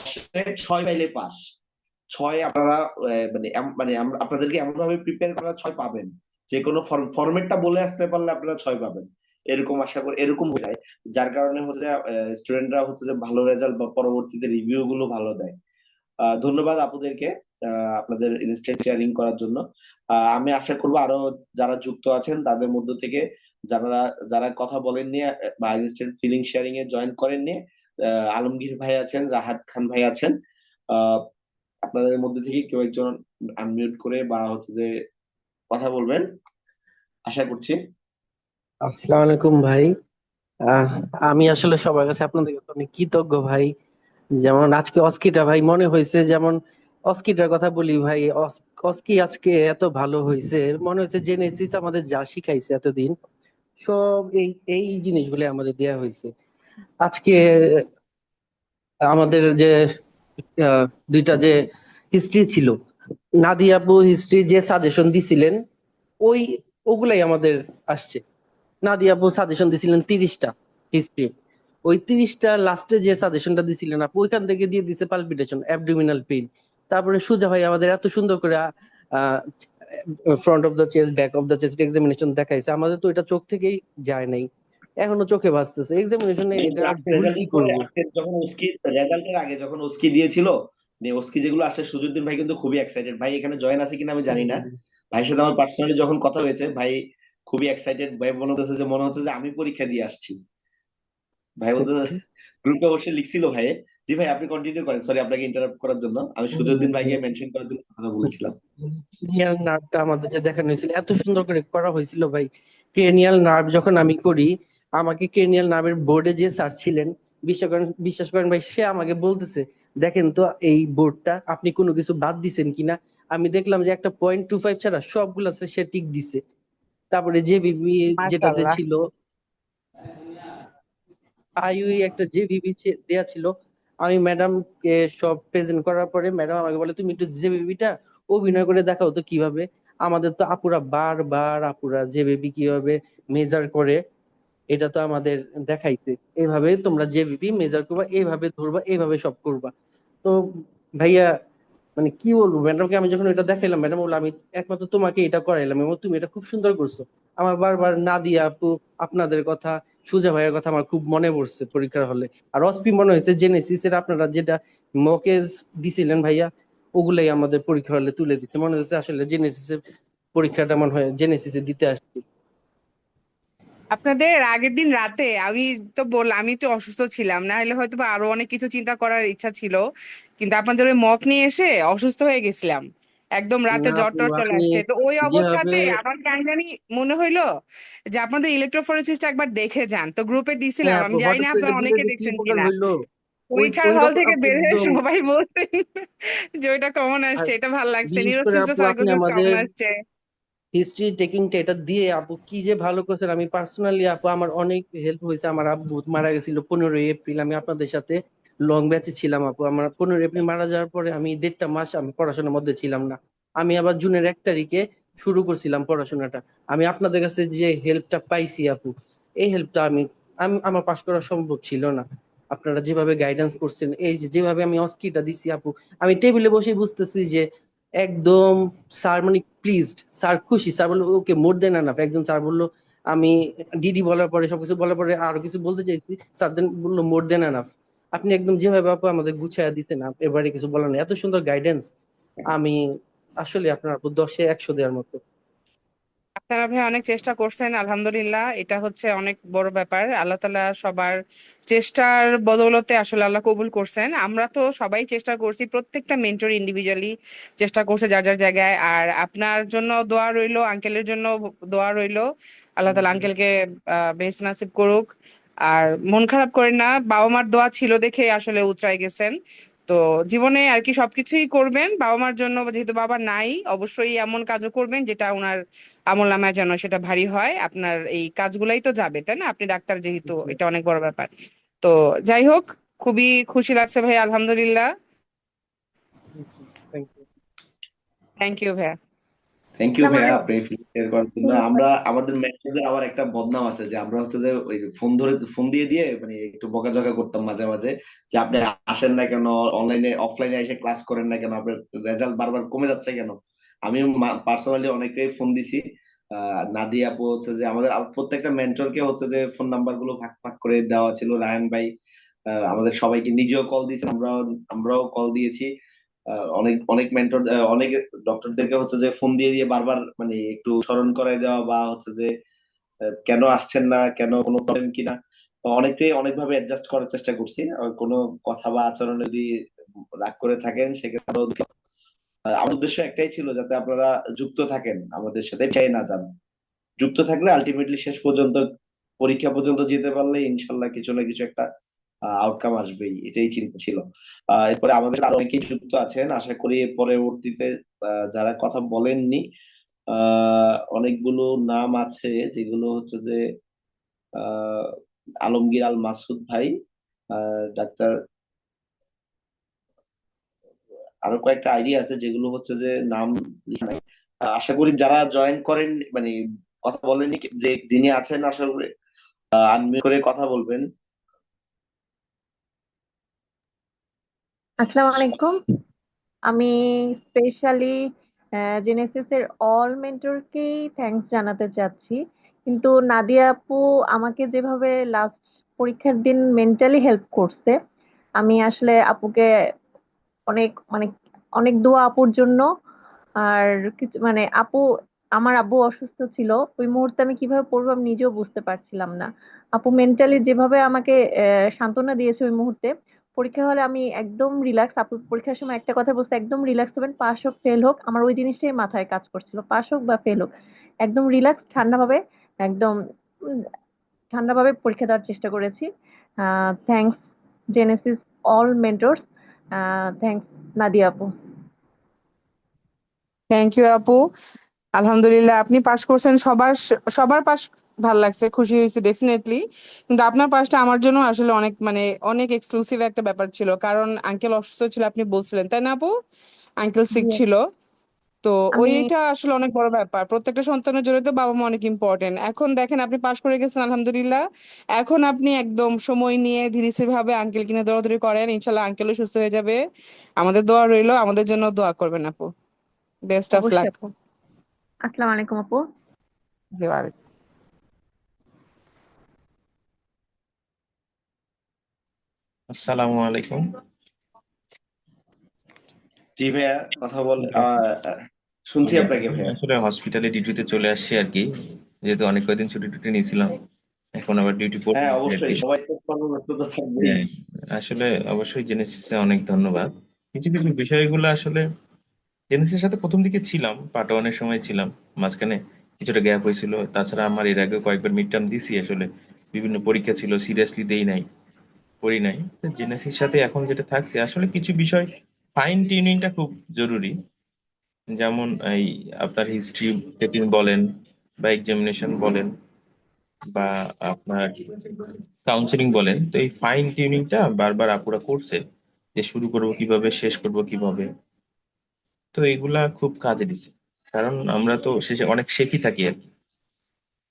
Speaker 2: 6 পাইলে পাস, 6 আপনারা মানে মানে আপনাদেরকে এমন ভাবে প্রিপেয়ার করা 6 পাবেন, যে কোনো ফরম্যাটটা বলে আসতে পারলে আপনারা 6 পাবেন, এরকম আশা করি এরকম হয়ে যায়। যার কারণে হচ্ছে স্টুডেন্টরা হচ্ছে যে ভালো রেজাল্ট বা পরবর্তীতে রিভিউ গুলো ভালো দেয়। ধন্যবাদ আপুদেরকে আপনাদের ইনস্ট্যান্ট শেয়ারিং করার জন্য। আমি আশা করবো আরো যারা যুক্ত আছেন তাদের মধ্য থেকে যারা যারা কথা বলেননি বা ইনস্ট্যান্ট ফিলিং শেয়ারিং এ জয়েন করেননি, আলমগীর ভাই আছেন, রাহাত খান ভাই আছেন, আহ আপনাদের মধ্যে থেকে কেউ একজন আনমিউট করে বা হচ্ছে যে কথা বলবেন আশা করছি।
Speaker 9: আসসালামু আলাইকুম ভাই। আহ, আমি আসলে সবার কাছে আপনাদের কাছে অনেক কৃতজ্ঞ ভাই। যেমন আজকে অস্কিটা ভাই মনে হয়েছে, যেমন অস্কিটার কথা বলি ভাই, অস্কি আজকে এত ভালো হয়েছে, মনে হয়েছে জেনেসিস আমাদের যা শিখাইছে এতদিন সব এই এই জিনিসগুলো আমাদের দেয়া হয়েছে আজকে। আমাদের যে আহ, দুইটা যে হিস্ট্রি ছিল, নাদিয়া আপু হিস্ট্রি যে সাজেশন দিছিলেন ওই ওগুলাই আমাদের আসছে। নাদিয়া আপু সাজেশন দিছিলেন 30টা হিস্ট্রি, ওই 30টা লাস্টে যে সাজেশনটা দিছিলেন আপু ওইখান থেকে দিয়ে দিছে পালপিটেশন, অ্যাবডোমিনাল পেইন। তারপরে সুজা ভাই আমাদের এত সুন্দর করে front of the chest back of the chest examination দেখাইছে, আমাদের তো এটা চোখ থেকেই যায় নাই, এখনো চোখে ভাসতেছে এক্সামিনেশনে, এটা ভুল কি
Speaker 2: রেজাল্টের পরে
Speaker 9: করবো।
Speaker 2: আজকে যখন উস্কি রেজাল্টের আগে যখন উস্কি দিয়েছিল, উস্কি যেগুলো আসে, সুজুদ্দিন ভাই কিন্তু খুবই এক্সাইটেড। ভাই এখানে জয়েন আছে কিনা আমি জানি না, ভাইয়ের সাথে আমার পার্সোনালি যখন কথা হয়েছে ভাই খুবই এক্সাইটেড। ভাই মনে হচ্ছে যে আমি পরীক্ষা দিয়ে আসছি। ভাই বলতে গ্রুপে অবশ্যই লিখছিল ভাই। জি ভাই আপনি কন্টিনিউ করেন, সরি আপনাকে ইন্টারাপ্ট করার জন্য, আমি সুজুদ্দিন ভাইকে মেনশন করার জন্য কথা বলেছিলাম।
Speaker 9: ক্রেনিয়াল নার্ভটা আমাদের যে দেখানো হয়েছিল এত সুন্দর করে করা হয়েছিল ভাই। ক্রেনিয়াল নার্ভ যখন আমি করি, আমাকে ক্রেনিয়াল নার্ভের বোর্ডে যে স্যার ছিলেন, বিশ্বাস করেন ভাই, সে আমাকে বলতেছে দেখেন তো এই বোর্ডটা আপনি কোনো কিছু বাদ দিছেন কিনা। আমি দেখলাম যে একটা 0.25 ছাড়া সবগুলা সে টিক দিছে। তারপরে যে বিবি যেটাতে
Speaker 6: মাশাআল্লাহ।
Speaker 9: ছিল, আইইউই একটা যে বিবি দেয়া ছিল, আমি ম্যাডামকে সব প্রেজেন্ট করার পরে ম্যাডাম আমাকে বলে তুমি একটু যে বিবিটা অভিনয় করে দেখাও তো কিভাবে। আমাদের তো আপুরা বারবার আপুরা যে বেবি কিভাবে মেজার করে এটা তো আমাদের দেখাইছে, এইভাবে তোমরা যে বিবি মেজার করবা, এইভাবে ধরবা, এইভাবে সব করবা। তো ভাইয়া মানে কি বলবো, ম্যাডামকে আমি যখন এটা দেখাইলাম, ম্যাডাম বললো আমি একমাত্র তোমাকে এটা করাইলাম এবং তুমি এটা খুব সুন্দর করছো। আমার বারবার নাদিয়া আপু, আপনাদের কথা, সুজা ভাইয়ের কথা আমার খুব মনে পড়ছে পরীক্ষার হলে। আর অসপি মনে হয়েছে জেনেসিস এর আপনারা যেটা মকে দিছিলেন ভাইয়া, ওগুলাই আমাদের পরীক্ষা হলে তুলে দিতে মনে হচ্ছে আসলে জেনেসিস এর পরীক্ষাটা মনে হয় জেনেসিস এ দিতে আসছি।
Speaker 6: আপনাদের আগের দিন রাতে আমি তো বললাম আমি তো অসুস্থ ছিলাম, না হলে হয়তো বা আরো অনেক কিছু চিন্তা করার ইচ্ছা ছিল, কিন্তু আপনাদের ওই মক নিয়ে এসে অসুস্থ হয়ে গেছিলাম, একদম রাতে
Speaker 9: না
Speaker 6: জ্বর
Speaker 9: আপু,
Speaker 6: টর চলে
Speaker 9: আপনি
Speaker 6: আসছে। তো ওই
Speaker 9: যেভাবে,
Speaker 6: অবস্থাতে আমার কেন জানি মনে হইলো যে আপনাদের ইলেকট্রোফোরেসিসটা একবার দেখে যান, তো গ্রুপে
Speaker 9: হ্যাঁ
Speaker 6: দিছিলাম,
Speaker 9: আপু,
Speaker 6: আমি জানি
Speaker 9: হঠাৎ
Speaker 6: না
Speaker 9: করে এটা
Speaker 6: আপনারা
Speaker 9: দিলে
Speaker 6: অনেকে
Speaker 9: যে কি
Speaker 6: দেখছেন
Speaker 9: উপকার
Speaker 6: কিনা।
Speaker 9: হইলো।
Speaker 6: পরীক্ষার
Speaker 9: ওই
Speaker 6: হল
Speaker 9: রকম
Speaker 6: থেকে
Speaker 9: আপু
Speaker 6: বের হয়ে
Speaker 9: একদম।
Speaker 6: সবাই বলছেন যে ওইটা কমন
Speaker 9: আর
Speaker 6: আসছে, এটা ভালো লাগছে,
Speaker 9: বিশেষ করে
Speaker 6: নিউরোসিস্টার
Speaker 9: আপু আপনি
Speaker 6: সার্কোসিস
Speaker 9: আমাদের
Speaker 6: কমন আসছে।
Speaker 9: হিস্ট্রি টেকিংটা এটা দিয়ে আপু কি যে ভালো করছেন। আমি পার্সোনালি আপু আমার অনেক হেল্প হয়েছে। আমার আব্বু মারা গেছিল 15 এপ্রিল, আমি আপনাদের সাথে লং ব্যাচে ছিলাম আপু। আমার 15 এপ্রিল মারা যাওয়ার পরে আমি 1.5 মাস আমি পড়াশোনার মধ্যে ছিলাম না। আমি আবার জুনের 1 তারিখে শুরু করছিলাম পড়াশোনাটা। আমি আপনাদের কাছে যে হেল্পটা পাইছি আপু, এই হেল্পটা আমি আমি আমার পাশ করা সম্ভব ছিল না। আপনারা যেভাবে গাইডেন্স করছেন, এই যে যেভাবে আমি অস্কিটা দিছি আপু, আমি টেবিলে বসে বুঝতেছি যে একদম স্যার মানে প্লিজড, স্যার খুশি। স্যার বললো ওকে মোর দেন এনাফ। একজন স্যার বললো, আমি ডিডি বলার পরে সবকিছু বলার পরে আরো কিছু বলতে চাইছি, স্যার দেন বললো মোর দেন এনাফ। আপনি একদম যেভাবে আপু আমাদের গুছাইয়া দিতেন, এবারে কিছু বলার নেই, এত সুন্দর গাইডেন্স। আমি আসলে আপনার আপু 10-এ 100 দেওয়ার মতো।
Speaker 6: আপনারা ভাই অনেক চেষ্টা করছেন, আলহামদুলিল্লাহ, এটা হচ্ছে অনেক বড় ব্যাপার। আল্লাহ তাআলা সবার চেষ্টার বদৌলতে আসলে আল্লাহ কবুল করছেন। আমরা তো সবাই চেষ্টা করছি, প্রত্যেকটা মেন্টর ইন্ডিভিজুয়ালি চেষ্টা করছে যার যার জায়গায়। আর আপনার জন্য দোয়া রইলো, আঙ্কেলের জন্য দোয়া রইলো, আল্লাহ তাআলা আঙ্কেলকে বেহেশত নসিব করুক। আর মন খারাপ করেন না, বাবা মার দোয়া ছিল দেখে আসলে উতরাই গেছেন। তো জীবনে আর কি সবকিছুই করবেন বাবা মার জন্য, যেহেতু বাবা নাই অবশ্যই এমন কাজও করবেন যেটা ওনার আমলনামায় যেন সেটা ভারী হয়। আপনার এই কাজগুলাই তো যাবে, তাই না? আপনি ডাক্তার যেহেতু, এটা অনেক বড় ব্যাপার। তো যাই হোক, খুবই খুশি লাগছে ভাই, আলহামদুলিল্লাহ।
Speaker 9: Thank you.
Speaker 6: থ্যাংক ইউ ভাইয়া।
Speaker 2: থ্যাংক ইউ
Speaker 7: আসসালামু
Speaker 2: ভাইয়া, আপনি
Speaker 7: আলাইকুম।
Speaker 2: শেয়ার করার জন্য। আমরা আমাদের ম্যানেজারদের আবার একটা বদনাম আছে যে আমরা হচ্ছে যে ওই ফোন দিয়ে দিয়ে মানে একটু বকাঝকা করতাম মাঝে মাঝে, যে আপনি আসেন না কেন, অনলাইনে অফলাইনে এসে ক্লাস করেন না কেন, আপনার রেজাল্ট বারবার কমে যাচ্ছে কেন। আমি পার্সোনালি অনেকেই ফোন দিছি। নাদিয়া আপু হচ্ছে যে আমাদের প্রত্যেকটা মেন্টরকে হচ্ছে যে ফোন নাম্বার গুলো ভাগ ভাগ করে দেওয়া ছিল। রায়হান ভাই আমাদের সবাইকে নিজেও কল দিয়েছে, আমরাও কল দিয়েছি। অনেক অনেক মেন্টর, অনেক ডক্টরদেরকে হচ্ছে যে ফোন দিয়ে দিয়ে বারবার মানে একটু স্মরণ করাই দেওয়া, বা হচ্ছে যে কেন আসছেন না, কেন কোনো প্রবলেম কিনা। তো অনেকেই অনেকভাবে অ্যাডজাস্ট করার চেষ্টা করছি। কোনো কথা বা আচরণে যদি রাগ করে থাকেন সেক্ষেত্রে আমার উদ্দেশ্য একটাই ছিল, যাতে আপনারা যুক্ত থাকেন আমাদের সাথে, চাই না যান। যুক্ত থাকলে আলটিমেটলি শেষ পর্যন্ত পরীক্ষা পর্যন্ত যেতে পারলে ইনশাল্লাহ কিছু না কিছু একটা আউটকাম আসবেই, এটাই চিন্তা ছিল। এরপরে আমাদের আরো অনেকেই যুক্ত আছেন, আশা করি পরবর্তীতে যারা কথা বলেননি অনেকগুলো নাম আছে, যেগুলো হচ্ছে যে আহ আলমগীর আল মাসুদ ভাই, ডাক্তার, আরো কয়েকটা আইডিয়া আছে যেগুলো হচ্ছে যে নাম লেখা নাই। আশা করি যারা জয়েন করেন মানে কথা বলেনি, যে যিনি আছেন আশা করি আনমিউট করে কথা বলবেন।
Speaker 10: আসসালামু আলাইকুম। আমি স্পেশালি জেনেসিস এর অল মেন্টরকেই থ্যাঙ্কস জানাতে চাচ্ছি। কিন্তু নাদিয়া আপু আমাকে যেভাবে লাস্ট পরীক্ষার দিন মেন্টালি হেল্প করছে, আমি আসলে আপুকে অনেক মানে অনেক দোয়া আপুর জন্য। আর কিছু মানে আমার আব্বু অসুস্থ ছিল, ওই মুহূর্তে আমি কিভাবে পড়বো আমি নিজেও বুঝতে পারছিলাম না। আপু মেন্টালি যেভাবে আমাকে সান্ত্বনা দিয়েছে ওই মুহূর্তে, পরীক্ষা হলে আমি একদম রিল্যাক্স। আপু পরীক্ষার সময় একটা কথা বলছে, একদম রিল্যাক্স হবেন, পাস হোক ফেল হোক। আমার ওই জিনিসটাই মাথায় কাজ করছিল, পাস হোক বা ফেল হোক, একদম রিল্যাক্স ঠান্ডা ভাবে, একদম উম, ঠান্ডাভাবে পরীক্ষা দেওয়ার চেষ্টা করেছি। Thanks Genesis all mentors. Thanks Nadia আপু।
Speaker 6: থ্যাংক ইউ আপু। আলহামদুলিল্লাহ, আপনি পাশ করছেন, সবার সবার পাশ ভাল লাগছে, খুশি হয়েছে ডেফিনেটলি। কিন্তু আপনার পাশটা আমার জন্য আসলে অনেক মানে অনেক এক্সক্লুসিভ একটা ব্যাপার ছিল, কারণ আঙ্কেল অসুস্থ ছিল, আপনি বলছিলেন তাই না আপু? আঙ্কেল সিক
Speaker 10: জি,
Speaker 6: ছিল। তো
Speaker 10: আমি
Speaker 6: ওইটা আসলে অনেক বড় ব্যাপার, প্রত্যেকটা সন্তানের জন্য তো বাবা মা অনেক ইম্পর্টেন্ট। এখন দেখেন আপনি পাশ করে গেছেন আলহামদুলিল্লাহ। এখন আপনি একদম সময় নিয়ে ধীরে ভাবে আঙ্কেল কিনে দৌড়াদৌড়ি করেন, ইনশাল্লাহ আঙ্কেলও সুস্থ হয়ে যাবে। আমাদের দোয়া রইলো, আমাদের জন্য দোয়া করবেন আপু। বেস্ট অফ
Speaker 10: অবশ্যই
Speaker 6: লাক।
Speaker 10: আপু। আসসালামু আলাইকুম আপু।
Speaker 6: জি, ওয়ালাইকুম।
Speaker 11: আসসালামু আলাইকুম।
Speaker 2: জি ভাইয়া, কথা বল।
Speaker 11: জি
Speaker 2: শুনছি আপনাকে
Speaker 11: আমি
Speaker 2: ভাইয়া।
Speaker 11: আসলে হসপিটালে ডিউটিতে চলে আসছি আর কি, যেহেতু অনেক কয়দিন ছুটি টুটি নিয়েছিলাম, এখন আবার ডিউটি পড়তে
Speaker 2: হ্যাঁ
Speaker 11: হচ্ছে আর
Speaker 2: অবশ্যই,
Speaker 11: কি।
Speaker 2: সবাই তো কর্মব্যস্ততা থাকবেই।
Speaker 11: হ্যাঁ, আসলে অবশ্যই জেনেসিসে অনেক ধন্যবাদ। কিছু কিছু বিষয়গুলো আসলে জেনেসিসের সাথে প্রথম দিকে ছিলাম, পার্ট ওয়ানের সময় ছিলাম, মাঝখানে কিছুটা গ্যাপ হয়েছিল। তাছাড়া আমার এর আগে কয়েকবার মিড টার্ম দিছি, আসলে বিভিন্ন পরীক্ষা ছিল, সিরিয়াসলি দেই নাই। করি নাই। তো জেনেসির সাথে এখন যেটা থাকছে আসলে কিছু বিষয় ফাইন টিউনিংটা খুব জরুরি। যেমন এই আপনার হিস্ট্রি টেকিং বলেন বা এক্সামিনেশন বলেন বা আপনার কাউন্সিলিং বলেন, তো এই ফাইন টিউনিংটা বারবার আপুরা করছে যে শুরু করব কিভাবে, শেষ করব কিভাবে। তো এগুলা খুব কাজে দিছে, কারণ আমরা তো শেষে অনেক শেখি থাকি আর কি।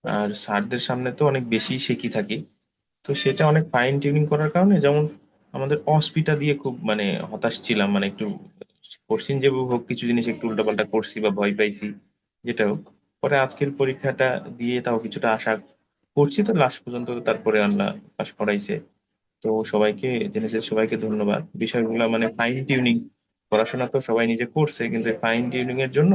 Speaker 11: আর স্যারদের সামনে তো অনেক বেশি শেখি থাকি। তো সেটা অনেক ফাইন টিউনিং করার কারণে, যেমন আমাদের অস্পিটা দিয়ে খুব মানে হতাশ ছিলাম, মানে একটু কোশ্চিন যে হোক কিছু জিনিস একটু উল্টাপাল্টা করছি বা ভয় পাইছি, যেটা হোক। পরে আজকের পরীক্ষাটা দিয়ে তাও কিছুটা আশা করছি, তো লাস্ট পর্যন্ত তারপরে আল্লাহ পাশ করাইছে। তো সবাইকে জেনেছে, সবাইকে ধন্যবাদ। বিষয়গুলো মানে ফাইন টিউনিং, পড়াশোনা তো সবাই নিজে করছে, কিন্তু ফাইন টিউনিং এর জন্য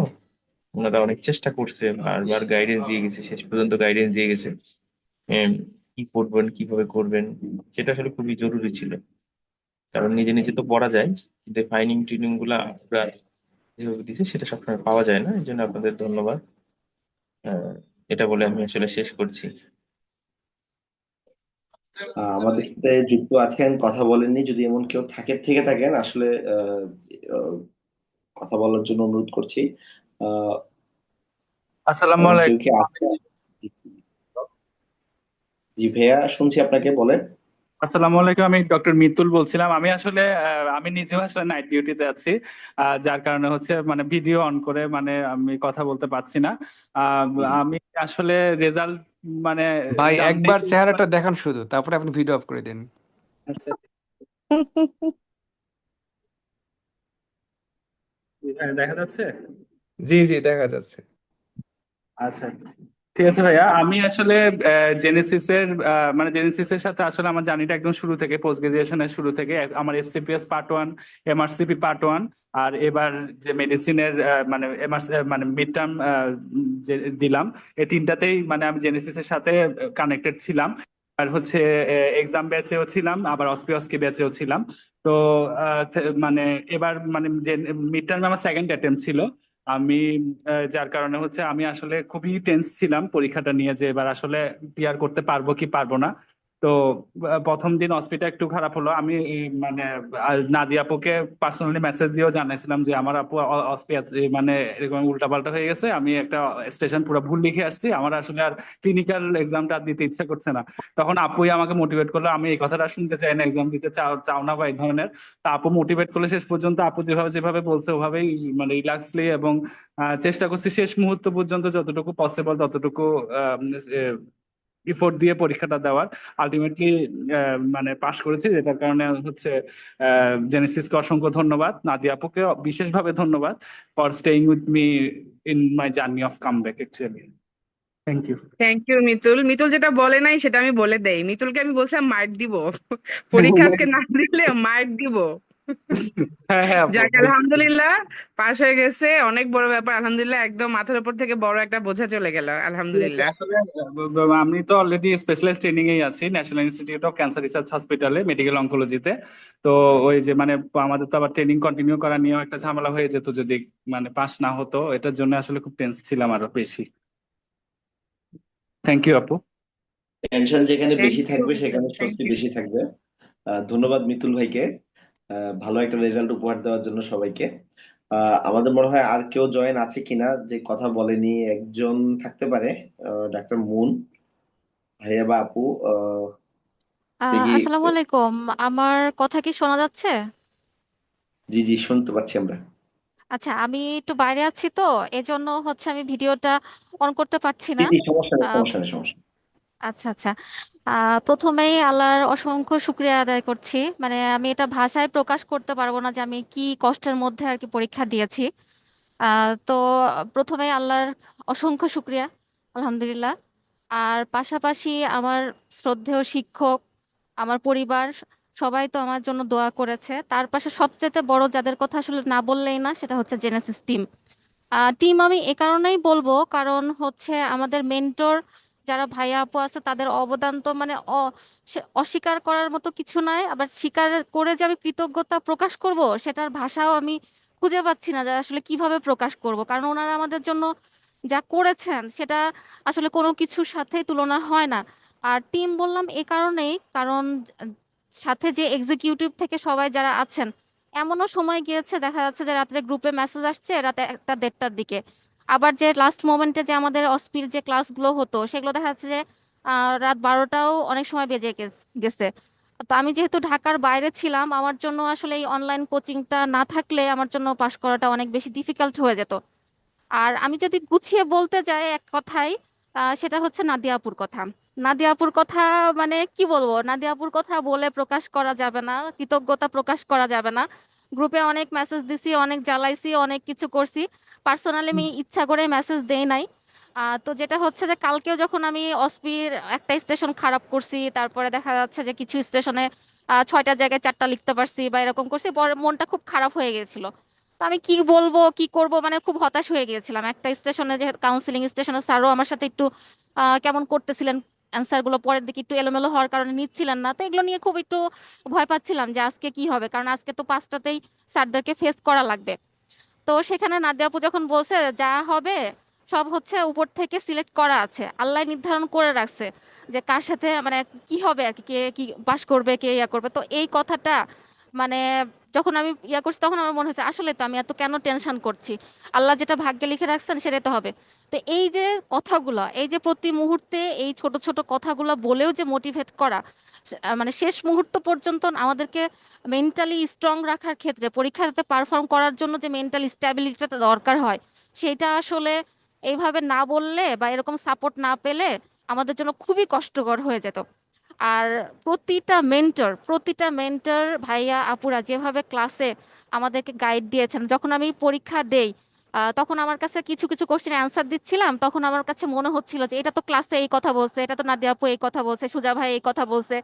Speaker 11: ওনারা অনেক চেষ্টা করছে, বারবার গাইডেন্স দিয়ে গেছে, শেষ পর্যন্ত গাইডেন্স দিয়ে গেছে কি পড়বেন কিভাবে করবেন। সেটা আসলে খুবই জরুরি ছিল, কারণ নিজে নিজে তো পড়া যায়, কিন্তু ফাইনিং টিউনিং গুলা আমরা যেভাবে দিচ্ছি সেটা সবসময় পাওয়া যায় না। এই জন্য আপনাদের ধন্যবাদ। আহ, এটা বলে আমি আসলে শেষ করছি।
Speaker 2: আমাদের সাথে যুক্ত আছেন, কথা বলেননি, যদি এমন কেউ থেকে থাকেন আসলে আহ, কথা বলার জন্য অনুরোধ করছি। আহ,
Speaker 12: আসসালামু
Speaker 2: এমন কেউ কি
Speaker 12: আলাইকুম।
Speaker 2: আছে? জি জি ভাইয়া, শুনছি, আপনাকে বলেন।
Speaker 12: আসসালামু আলাইকুম, আমি ডক্টর মিতুল বলছিলাম। আমি আসলে আমি নিজেও আসলে নাইট ডিউটিতে আছি, যার কারণে হচ্ছে মানে ভিডিও অন করে মানে আমি কথা বলতে পারছি না। আহ,
Speaker 2: জি,
Speaker 12: আমি আসলে রেজাল্ট মানে
Speaker 13: ভাই
Speaker 12: জানতেই
Speaker 13: একবার
Speaker 12: পেরেছিলাম।
Speaker 13: চেহারাটা দেখান শুধু, তারপরে আপনি ভিডিও অফ করে দিন।
Speaker 12: আচ্ছা, দেখা যাচ্ছে।
Speaker 13: জি জি, দেখা যাচ্ছে।
Speaker 12: আচ্ছা, ঠিক আছে ভাইয়া। আমি আসলে জেনেসিসের মানে জেনেসিসের সাথে আসলে আমার জার্নিটা একদম শুরু থেকে, পোস্ট গ্রাজুয়েশনের শুরু থেকে। আমার এফসিপিএস পার্ট 1, এমআরসিপি পার্ট 1, আর এবার যে মেডিসিনের মানে এমআরসি মানে মিড টার্ম যে দিলাম, এই তিনটাতেই মানে আমি জেনেসিসের সাথে কানেক্টেড ছিলাম। আর হচ্ছে এক্সাম ব্যাচেও ছিলাম, আবার অস্কি ব্যাচেও ছিলাম। তো মানে এবার মানে যে মিড টার্মে আমার সেকেন্ড অ্যাটেম্প ছিল। আমি যার কারণে হচ্ছে আমি আসলে খুবই টেন্স ছিলাম পরীক্ষাটা নিয়ে, যে এবার আসলে ক্লিয়ার করতে পারবো কি পারবো না। তো প্রথম দিন হসপিটাল একটু খারাপ হলো। আমি মানে নাদিয়া আপুকে পার্সোনালি মেসেজ দিয়েও জানাইছিলাম যে আমার আপু মানে এরকম উল্টাপাল্টা হয়ে গেছে, আমি একটা স্টেশন পুরো ভুল লিখে আসছি, আমার আসলে আর ক্লিনিক্যাল এক্সামটা দিতে ইচ্ছা করছে না। তখন আপুই আমাকে মোটিভেট করলো, আমি এই কথাটা শুনতে চাই না, এক্সাম দিতে চাও চাও না বা এই ধরনের। তা আপু মোটিভেট করলে শেষ পর্যন্ত আপু যেভাবে যেভাবে বলছে ওভাবেই মানে রিল্যাক্সলি এবং চেষ্টা করছি শেষ মুহূর্ত পর্যন্ত যতটুকু পসিবল ততটুকু ইফোর্ট দিয়ে পরীক্ষাটা দেওয়ার। আলটিমেটলি মানে পাশ করেছি, যেটার কারণে হচ্ছে জেনেসিসকে অসংখ্য ধন্যবাদ, নাদিয়া আপুকে বিশেষভাবে ধন্যবাদ for staying with me in my journey of comeback actually. Thank you.
Speaker 6: Thank you Mitul. Mitul যেটা বলে নাই সেটা আমি বলে দেই। মিতুলকে আমি বলছিলাম মার দিব, পরীক্ষা আজকে না দিলে মার দিব।
Speaker 12: হ্যাঁ হ্যাঁ আপু,
Speaker 6: যাক আলহামদুলিল্লাহ, পাশ হয়ে গেছে, অনেক বড় ব্যাপার আলহামদুলিল্লাহ। একদম মাথার উপর থেকে বড় একটা বোঝা চলে গেল আলহামদুলিল্লাহ।
Speaker 12: আসলে আমি তো অলরেডি স্পেশালাইজ ট্রেনিং এই আছি national institute of cancer research হসপিটালে, মেডিকেল অনকোলজিতে। তো ওই যে মানে আমাদের তো আবার ট্রেনিং কন্টিনিউ করা নিয়েও একটা ঝামেলা হয়ে যেত যদি মানে পাস না হতো, এটার জন্য আসলে খুব টেন্স ছিলাম আরো বেশি। থ্যাংক ইউ আপু।
Speaker 2: টেনশন যেখানে
Speaker 6: থ্যাংক
Speaker 2: বেশি
Speaker 6: ইউ
Speaker 2: থাকবে
Speaker 6: মিতুল,
Speaker 2: সেখানে
Speaker 6: থ্যাংক
Speaker 2: স্বস্তি
Speaker 6: ইউ।
Speaker 2: বেশি থাকবে। ধন্যবাদ মিতুল ভাইকে, ভালো একটা রেজাল্ট উপহার দেওয়ার জন্য সবাইকে। আমাদের মনে হয় আর কেউ জয়েন আছে কিনা যে কথা বলেনি, একজন থাকতে পারে, ডাক্তার মুন ভাইয়া বা আপু। দেখি।
Speaker 14: আসসালামু আলাইকুম। আমার কথা কি শোনা যাচ্ছে?
Speaker 2: জি জি, শুনতে পাচ্ছি আমরা।
Speaker 14: আচ্ছা, আমি একটু বাইরে আছি তো, এজন্য হচ্ছে আমি ভিডিওটা অন করতে পারছি
Speaker 2: জি
Speaker 14: না।
Speaker 2: জি, সমস্যা নেই,
Speaker 14: আহ,
Speaker 2: সমস্যা নেই, সমস্যা নেই।
Speaker 14: আচ্ছা আচ্ছা। প্রথমেই আল্লাহর অসংখ্য শুকরিয়া আদায় করছি। মানে আমি এটা ভাষায় প্রকাশ করতে পারবো না যে আমি কি কষ্টের মধ্যে আর কি পরীক্ষা দিয়েছি। তো প্রথমে আল্লাহর অসংখ্য শুকরিয়া, আলহামদুলিল্লাহ। আর পাশাপাশি আমার শ্রদ্ধেয় শিক্ষক, আমার পরিবার, সবাই তো আমার জন্য দোয়া করেছে। তার পাশে সবচেয়ে বড় যাদের কথা আসলে না বললেই না, সেটা হচ্ছে জেনেসিস টিম। টিম আমি এ কারণেই বলবো, কারণ হচ্ছে আমাদের মেন্টর যারা ভাইয়া আপু আছে, তাদের অবদান তো মানে অস্বীকার করার মতো কিছু নাই। আবার স্বীকার করে যে আমি কৃতজ্ঞতা প্রকাশ করব, সেটার ভাষাও আমি খুঁজে পাচ্ছি না যে আসলে কিভাবে প্রকাশ করব, কারণ ওনারা আমাদের জন্য যা করেছেন সেটা আসলে কোনো কিছুর সাথেই তুলনা হয় না। আর টিম বললাম এ কারণেই, কারণ সাথে যে এক্সিকিউটিভ থেকে সবাই যারা আছেন, এমনও সময় গিয়েছে দেখা যাচ্ছে যে রাত্রে গ্রুপে মেসেজ আসছে রাতে 1টা 1:30টার দিকে। আবার যে লাস্ট মোমেন্টে যে আমাদের অস্পির যে ক্লাসগুলো হতো সেগুলো দেখা যাচ্ছে যে রাত 12টাও অনেক সময় বেজে গেছে। তো আমি যেহেতু ঢাকার বাইরে ছিলাম, আমার জন্য আসলে এই অনলাইন কোচিংটা না থাকলে আমার জন্য পাশ করাটা অনেক বেশি ডিফিকাল্ট হয়ে যেত। আর আমি যদি গুছিয়ে বলতে যাই এক কথায়, সেটা হচ্ছে নাদিয়াপুর কথা। নাদিয়াপুর কথা মানে কি বলবো, নাদিয়াপুর কথা বলে প্রকাশ করা যাবে না, কৃতজ্ঞতা প্রকাশ করা যাবে না। গ্রুপে অনেক মেসেজ দিছি, অনেক জ্বালাইছি, অনেক কিছু করছি। পার্সোনালি আমি ইচ্ছা করে মেসেজ দেই নাই। তো যেটা হচ্ছে যে কালকেও যখন আমি অসপির একটা স্টেশন খারাপ করছি, তারপরে দেখা যাচ্ছে যে কিছু স্টেশনে 6টা জায়গায় 4টা লিখতে পারছি বা এরকম করছি, পরে মনটা খুব খারাপ হয়ে গেছিল। তো আমি কি বলবো কি করব মানে খুব হতাশ হয়ে গিয়েছিলাম। একটা স্টেশনে যে কাউন্সিলিং স্টেশনে স্যারও আমার সাথে একটু কেমন করতেছিলেন, অ্যান্সার গুলো পরের দিকে একটু এলোমেলো হওয়ার কারণে নিচ্ছিলেন না। তো এগুলো নিয়ে খুব একটু ভয় পাচ্ছিলাম যে আজকে কি হবে, কারণ আজকে তো 5টাতেই স্যারদেরকে ফেস করা লাগবে। তো সেখানে নাদিয়া আপু যখন বলছে যা হবে সব হচ্ছে উপর থেকে সিলেক্ট করা আছে, আল্লাহ নির্ধারণ করে রাখছে যে কার সাথে মানে কি হবে আর কি, কে কি পাস করবে কে ইয়া করবে। তো এই কথাটা মানে যখন আমি ইয়া করছি তখন আমার মনে হচ্ছে আসলে তো আমি এত কেন টেনশন করছি, আল্লাহ যেটা ভাগ্যে লিখে রাখছেন সেটাই তো হবে। তো এই যে কথাগুলো, এই যে প্রতি মুহূর্তে এই ছোট ছোট কথাগুলো বলেও যে মোটিভেট করা, মানে শেষ মুহূর্ত পর্যন্ত আমাদেরকে মেন্টালি স্ট্রং রাখার ক্ষেত্রে পরীক্ষাতে পারফর্ম করার জন্য যে মেন্টাল স্ট্যাবিলিটিটা দরকার হয়, সেটা আসলে এইভাবে না বললে বা এরকম সাপোর্ট না পেলে আমাদের জন্য খুবই কষ্টকর হয়ে যেত। আর প্রতিটা মেন্টর ভাইয়া আপুরা যেভাবে ক্লাসে আমাদেরকে গাইড দিয়েছেন, যখন আমি পরীক্ষা দেই তখন আমার কাছে কিছু কিছু কোশ্চেন অ্যান্সার দিচ্ছিলাম, তখন আমার কাছে মনে হচ্ছিল যে এটা তো ক্লাসে এই কথা বলছে, এটা তো নাদিয়া আপু এই কথা বলছে, সুজা ভাই এই কথা বলছে,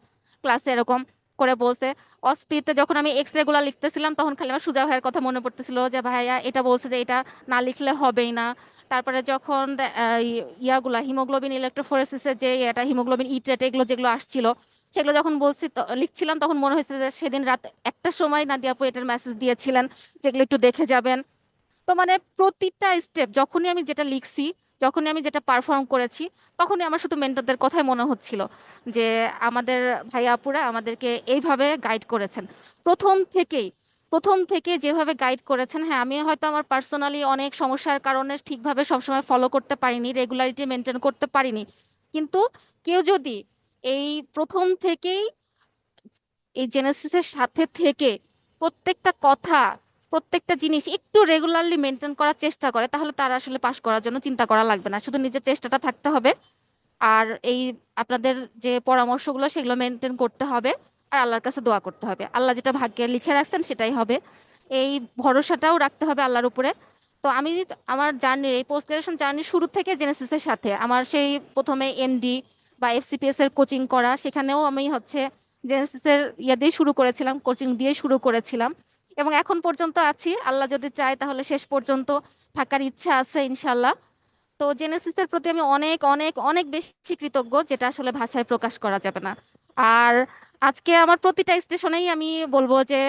Speaker 14: ক্লাসে এরকম করে বলছে। অস্পিতে যখন আমি এক্স রে গুলা লিখতেছিলাম তখন খালি আমার সুজা ভাইয়ের কথা মনে পড়তেছিল যে ভাইয়া এটা বলছে যে এটা না লিখলে হবেই না। তারপরে যখন ইয়াগুলা হিমোগ্লোবিন ইলেকট্রোফোরেসিসের যে এটা হিমোগ্লোবিন ইট্রেট এগুলো যেগুলো আসছিল, সেগুলো যখন বলছি লিখছিলাম তখন মনে হয়েছে যে সেদিন রাত 1টার সময় নাদিয়া আপু এটার মেসেজ দিয়েছিলেন যেগুলো একটু দেখে যাবেন। তো মানে প্রতিটা স্টেপ যখনই আমি যেটা লিখছি, যখনই আমি যেটা পারফর্ম করেছি, তখনই আমার শুধু মেন্টরদের কথাই মনে হচ্ছিল যে আমাদের ভাইয়া আপুরা আমাদেরকে এইভাবে গাইড করেছেন প্রথম থেকেই। প্রথম থেকে যেভাবে গাইড করেছেন, হ্যাঁ আমি হয়তো আমার পার্সোনালি অনেক সমস্যার কারণে ঠিকভাবে সবসময় ফলো করতে পারিনি, রেগুলারিটি মেনটেন করতে পারিনি, কিন্তু কেউ যদি এই প্রথম থেকেই এই জেনেসিসের সাথে থেকে প্রত্যেকটা কথা, প্রত্যেকটা জিনিস একটু রেগুলারলি মেনটেন করার চেষ্টা করে, তাহলে তার আসলে পাশ করার জন্য চিন্তা করা লাগবে না, শুধু নিজের চেষ্টাটা থাকতে হবে। আর এই আপনাদের যে পরামর্শগুলো সেগুলো মেনটেন করতে হবে, আর আল্লাহর কাছে দোয়া করতে হবে, আল্লাহ যেটা ভাগ্যে লিখে রাখছেন সেটাই হবে, এই ভরসাটাও রাখতে হবে আল্লাহর উপরে। তো আমি আমার জার্নির এই পোস্ট গ্রাজুয়েশন জার্নি শুরু থেকে জেনেসিসের সাথে আমার সেই প্রথমে এমডি বা এফসিপিএস এর কোচিং করা, সেখানেও আমি হচ্ছে জেনেসিসের ইয়ে দিয়ে শুরু করেছিলাম, কোচিং দিয়ে শুরু করেছিলাম, এবং এখন পর্যন্ত আছি। আল্লাহ যদি চায় তাহলে শেষ পর্যন্ত থাকার ইচ্ছা আছে ইনশাল্লাহ। তো জেনেসিসের প্রতি আমি অনেক অনেক অনেক বেশি কৃতজ্ঞ, যেটা আসলে ভাষায় প্রকাশ করা যাবে না। আর আজকে আমার প্রতিটা স্টেশনেই আমি বলবো যে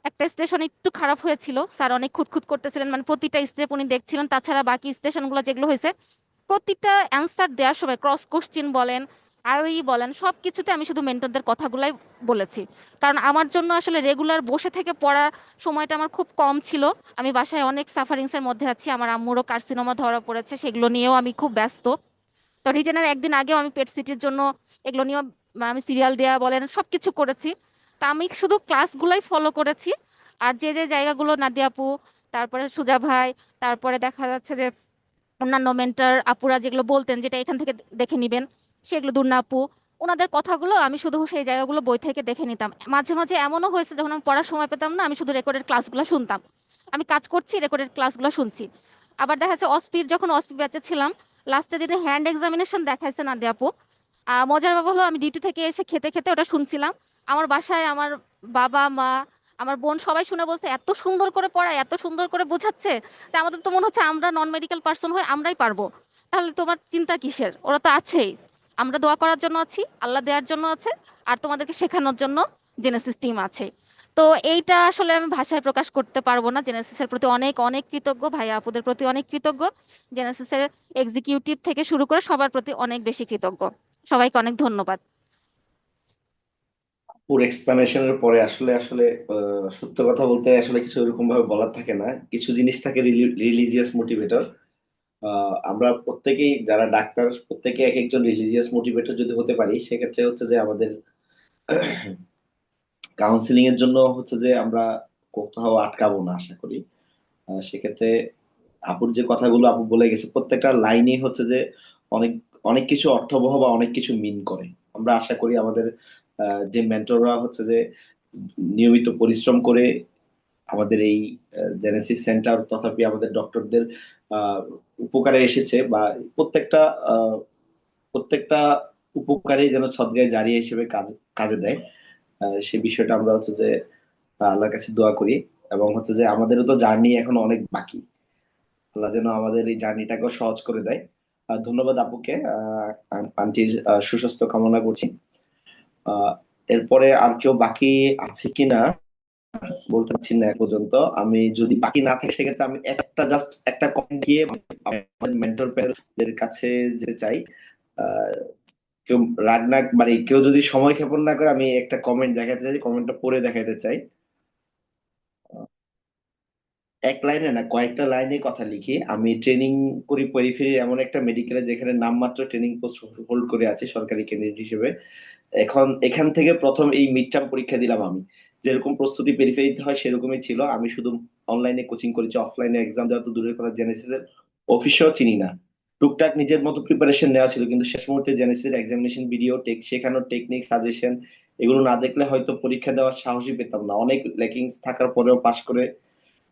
Speaker 14: একটা স্টেশন একটু খারাপ হয়েছিল, স্যার অনেক খুঁতখুত করতেছিলেন, মানে প্রতিটা স্টেপ উনি দেখছিলেন। তাছাড়া বাকি স্টেশনগুলো যেগুলো হয়েছে প্রতিটা অ্যান্সার দেওয়ার সময় ক্রস কোশ্চিন বলেন, আইওই বলেন, সবকিছুতে আমি শুধু মেন্টরদের কথাগুলাই বলেছি। কারণ আমার জন্য আসলে রেগুলার বসে থেকে পড়ার সময়টা আমার খুব কম ছিল। আমি বাসায় অনেক সাফারিংস এর মধ্যে আছি, আমার আম্মুরও কার্সিনোমা ধরা পড়েছে, সেগুলো নিয়েও আমি খুব ব্যস্ত। তো রিটেনের একদিন আগেও আমি পেট সিটির জন্য এগুলো নিয়েও আমি সিরিয়াল দেওয়া বলেন সবকিছু করেছি। তা আমি শুধু ক্লাসগুলাই ফলো করেছি। আর যে যে জায়গাগুলো নাদিয়া আপু, তারপরে সুজা ভাই, তারপরে দেখা যাচ্ছে যে অন্যান্য মেন্টর আপুরা যেগুলো বলতেন যেটা এখান থেকে দেখে নিবেন, সেগুলো দুর্না আপু, ওনাদের কথাগুলো আমি শুধু সেই জায়গাগুলো বই থেকে দেখে নিতাম। মাঝে মাঝে এমনও হয়েছে যখন আমি পড়ার সময় পেতাম না, আমি শুধু রেকর্ডেড ক্লাসগুলো শুনতাম, আমি কাজ করছি রেকর্ডেড ক্লাসগুলো শুনছি। আবার দেখা যাচ্ছে যখন অস্পি ব্যাচে ছিলাম, লাস্টের দিনে হ্যান্ড এক্সামিনেশন দেখাইছে না আপু, মজার ব্যাপার হলো আমি ডিউটি থেকে এসে খেতে খেতে ওটা শুনছিলাম। আমার বাসায় আমার বাবা মা, আমার বোন সবাই শুনে বলছে এত সুন্দর করে পড়ায়, এত সুন্দর করে বোঝাচ্ছে যে আমাদের তো মনে হচ্ছে আমরা নন মেডিকেল পার্সন হয়ে আমরাই পারবো। তাহলে তোমার চিন্তা কিসের, ওরা তো আছেই। আমরা দোয়া করার জন্য আছি, আল্লাহ দেওয়ার জন্য আছে, আর তোমাদেরকে শেখানোর জন্য জেনেসিস টিম আছে। তো এইটা আসলে আমি ভাষায় প্রকাশ করতে পারবো না। জেনেসিসের প্রতি অনেক অনেক কৃতজ্ঞ, ভাইয়া আপুদের প্রতি অনেক কৃতজ্ঞ, জেনেসিসের এক্সিকিউটিভ থেকে শুরু করে সবার প্রতি অনেক বেশি কৃতজ্ঞ। সবাইকে অনেক ধন্যবাদ।
Speaker 2: পুরো এক্সপ্লানেশনের পরে আসলে আসলে সত্য কথা বলতে আসলে কিছু এরকম ভাবে বলার থাকে না, কিছু জিনিস থাকে রিলিজিয়াস মোটিভেটর। আমরা প্রত্যেকেই যারা ডাক্তার প্রত্যেকে এক একজন রিলিজিয়াস মোটিভেটর যদি হতে পারি, সেক্ষেত্রে হচ্ছে যে আমাদের কাউন্সিলিং এর জন্য হচ্ছে যে আমরা কোথাও আটকাবো না আশা করি। সেক্ষেত্রে আপুর যে কথাগুলো আপু বলে গেছে প্রত্যেকটা লাইনই হচ্ছে যে অনেক অনেক কিছু অর্থবহ বা অনেক কিছু মিন করে। আমরা আশা করি আমাদের যে মেন্টররা হচ্ছে যে নিয়মিত পরিশ্রম করে আমাদের এই জেনেসিস সেন্টার তথাপি আমাদের ডক্টরদের আহ, উপকারে এসেছে, বা প্রত্যেকটা প্রত্যেকটা উপকারে যেন সদগায়ে জারিয়া হিসেবে কাজে দেয়। সে বিষয়টা আমরা হচ্ছে যে আল্লাহর কাছে দোয়া করি। এবং হচ্ছে যে আমাদেরও তো জার্নি এখন অনেক বাকি, আল্লাহ যেন আমাদের এই জার্নিটাকেও সহজ করে দেয়। ধন্যবাদ আপুকে, আন্টির সুস্বাস্থ্য কামনা করছি। আহ, এরপরে আর কেউ বাকি আছে কিনা বলতে পারছি না এখন পর্যন্ত। আমি যদি বাকি না থাকে সেক্ষেত্রে আমি জাস্ট একটা কমেন্ট দিয়ে আমাদের মেন্টর প্যানেলের কাছে যেতে চাই। আহ, কেউ রাগ না মানে কেউ যদি সময় ক্ষেপণ না করে, আমি একটা কমেন্ট দেখাতে চাই, কমেন্টটা পড়ে দেখাতে চাই। এক লাইনে না, কয়েকটা লাইনে কথা লিখি। আমি ট্রেনিং করি পেরিফেরি এমন একটা মেডিকেলে যেখানে নামমাত্র ট্রেনিং পোস্ট হোল্ড করে আছে সরকারি ক্যান্ডিডেট হিসেবে। এখন এখান থেকে প্রথম এই মিড টার্ম পরীক্ষা দিলাম আমি। যেরকম প্রস্তুতি পেরিফেরিতে হয় সেরকমই ছিল। আমি শুধু অনলাইনে কোচিং করেছি, অফলাইনে এক্সাম দেওয়া তো দূরের কথা, জেনেসিস এর অফিসেও চিনি না। টুকটাক নিজের মতো প্রিপারেশন নেওয়া ছিল, কিন্তু শেষ মুহূর্তে জেনেসিস এক্সামিনেশন ভিডিও শেখানোর টেকনিক সাজেশন এগুলো না দেখলে হয়তো পরীক্ষা দেওয়ার সাহসই পেতাম না। অনেক ল্যাকিংস থাকার পরেও পাশ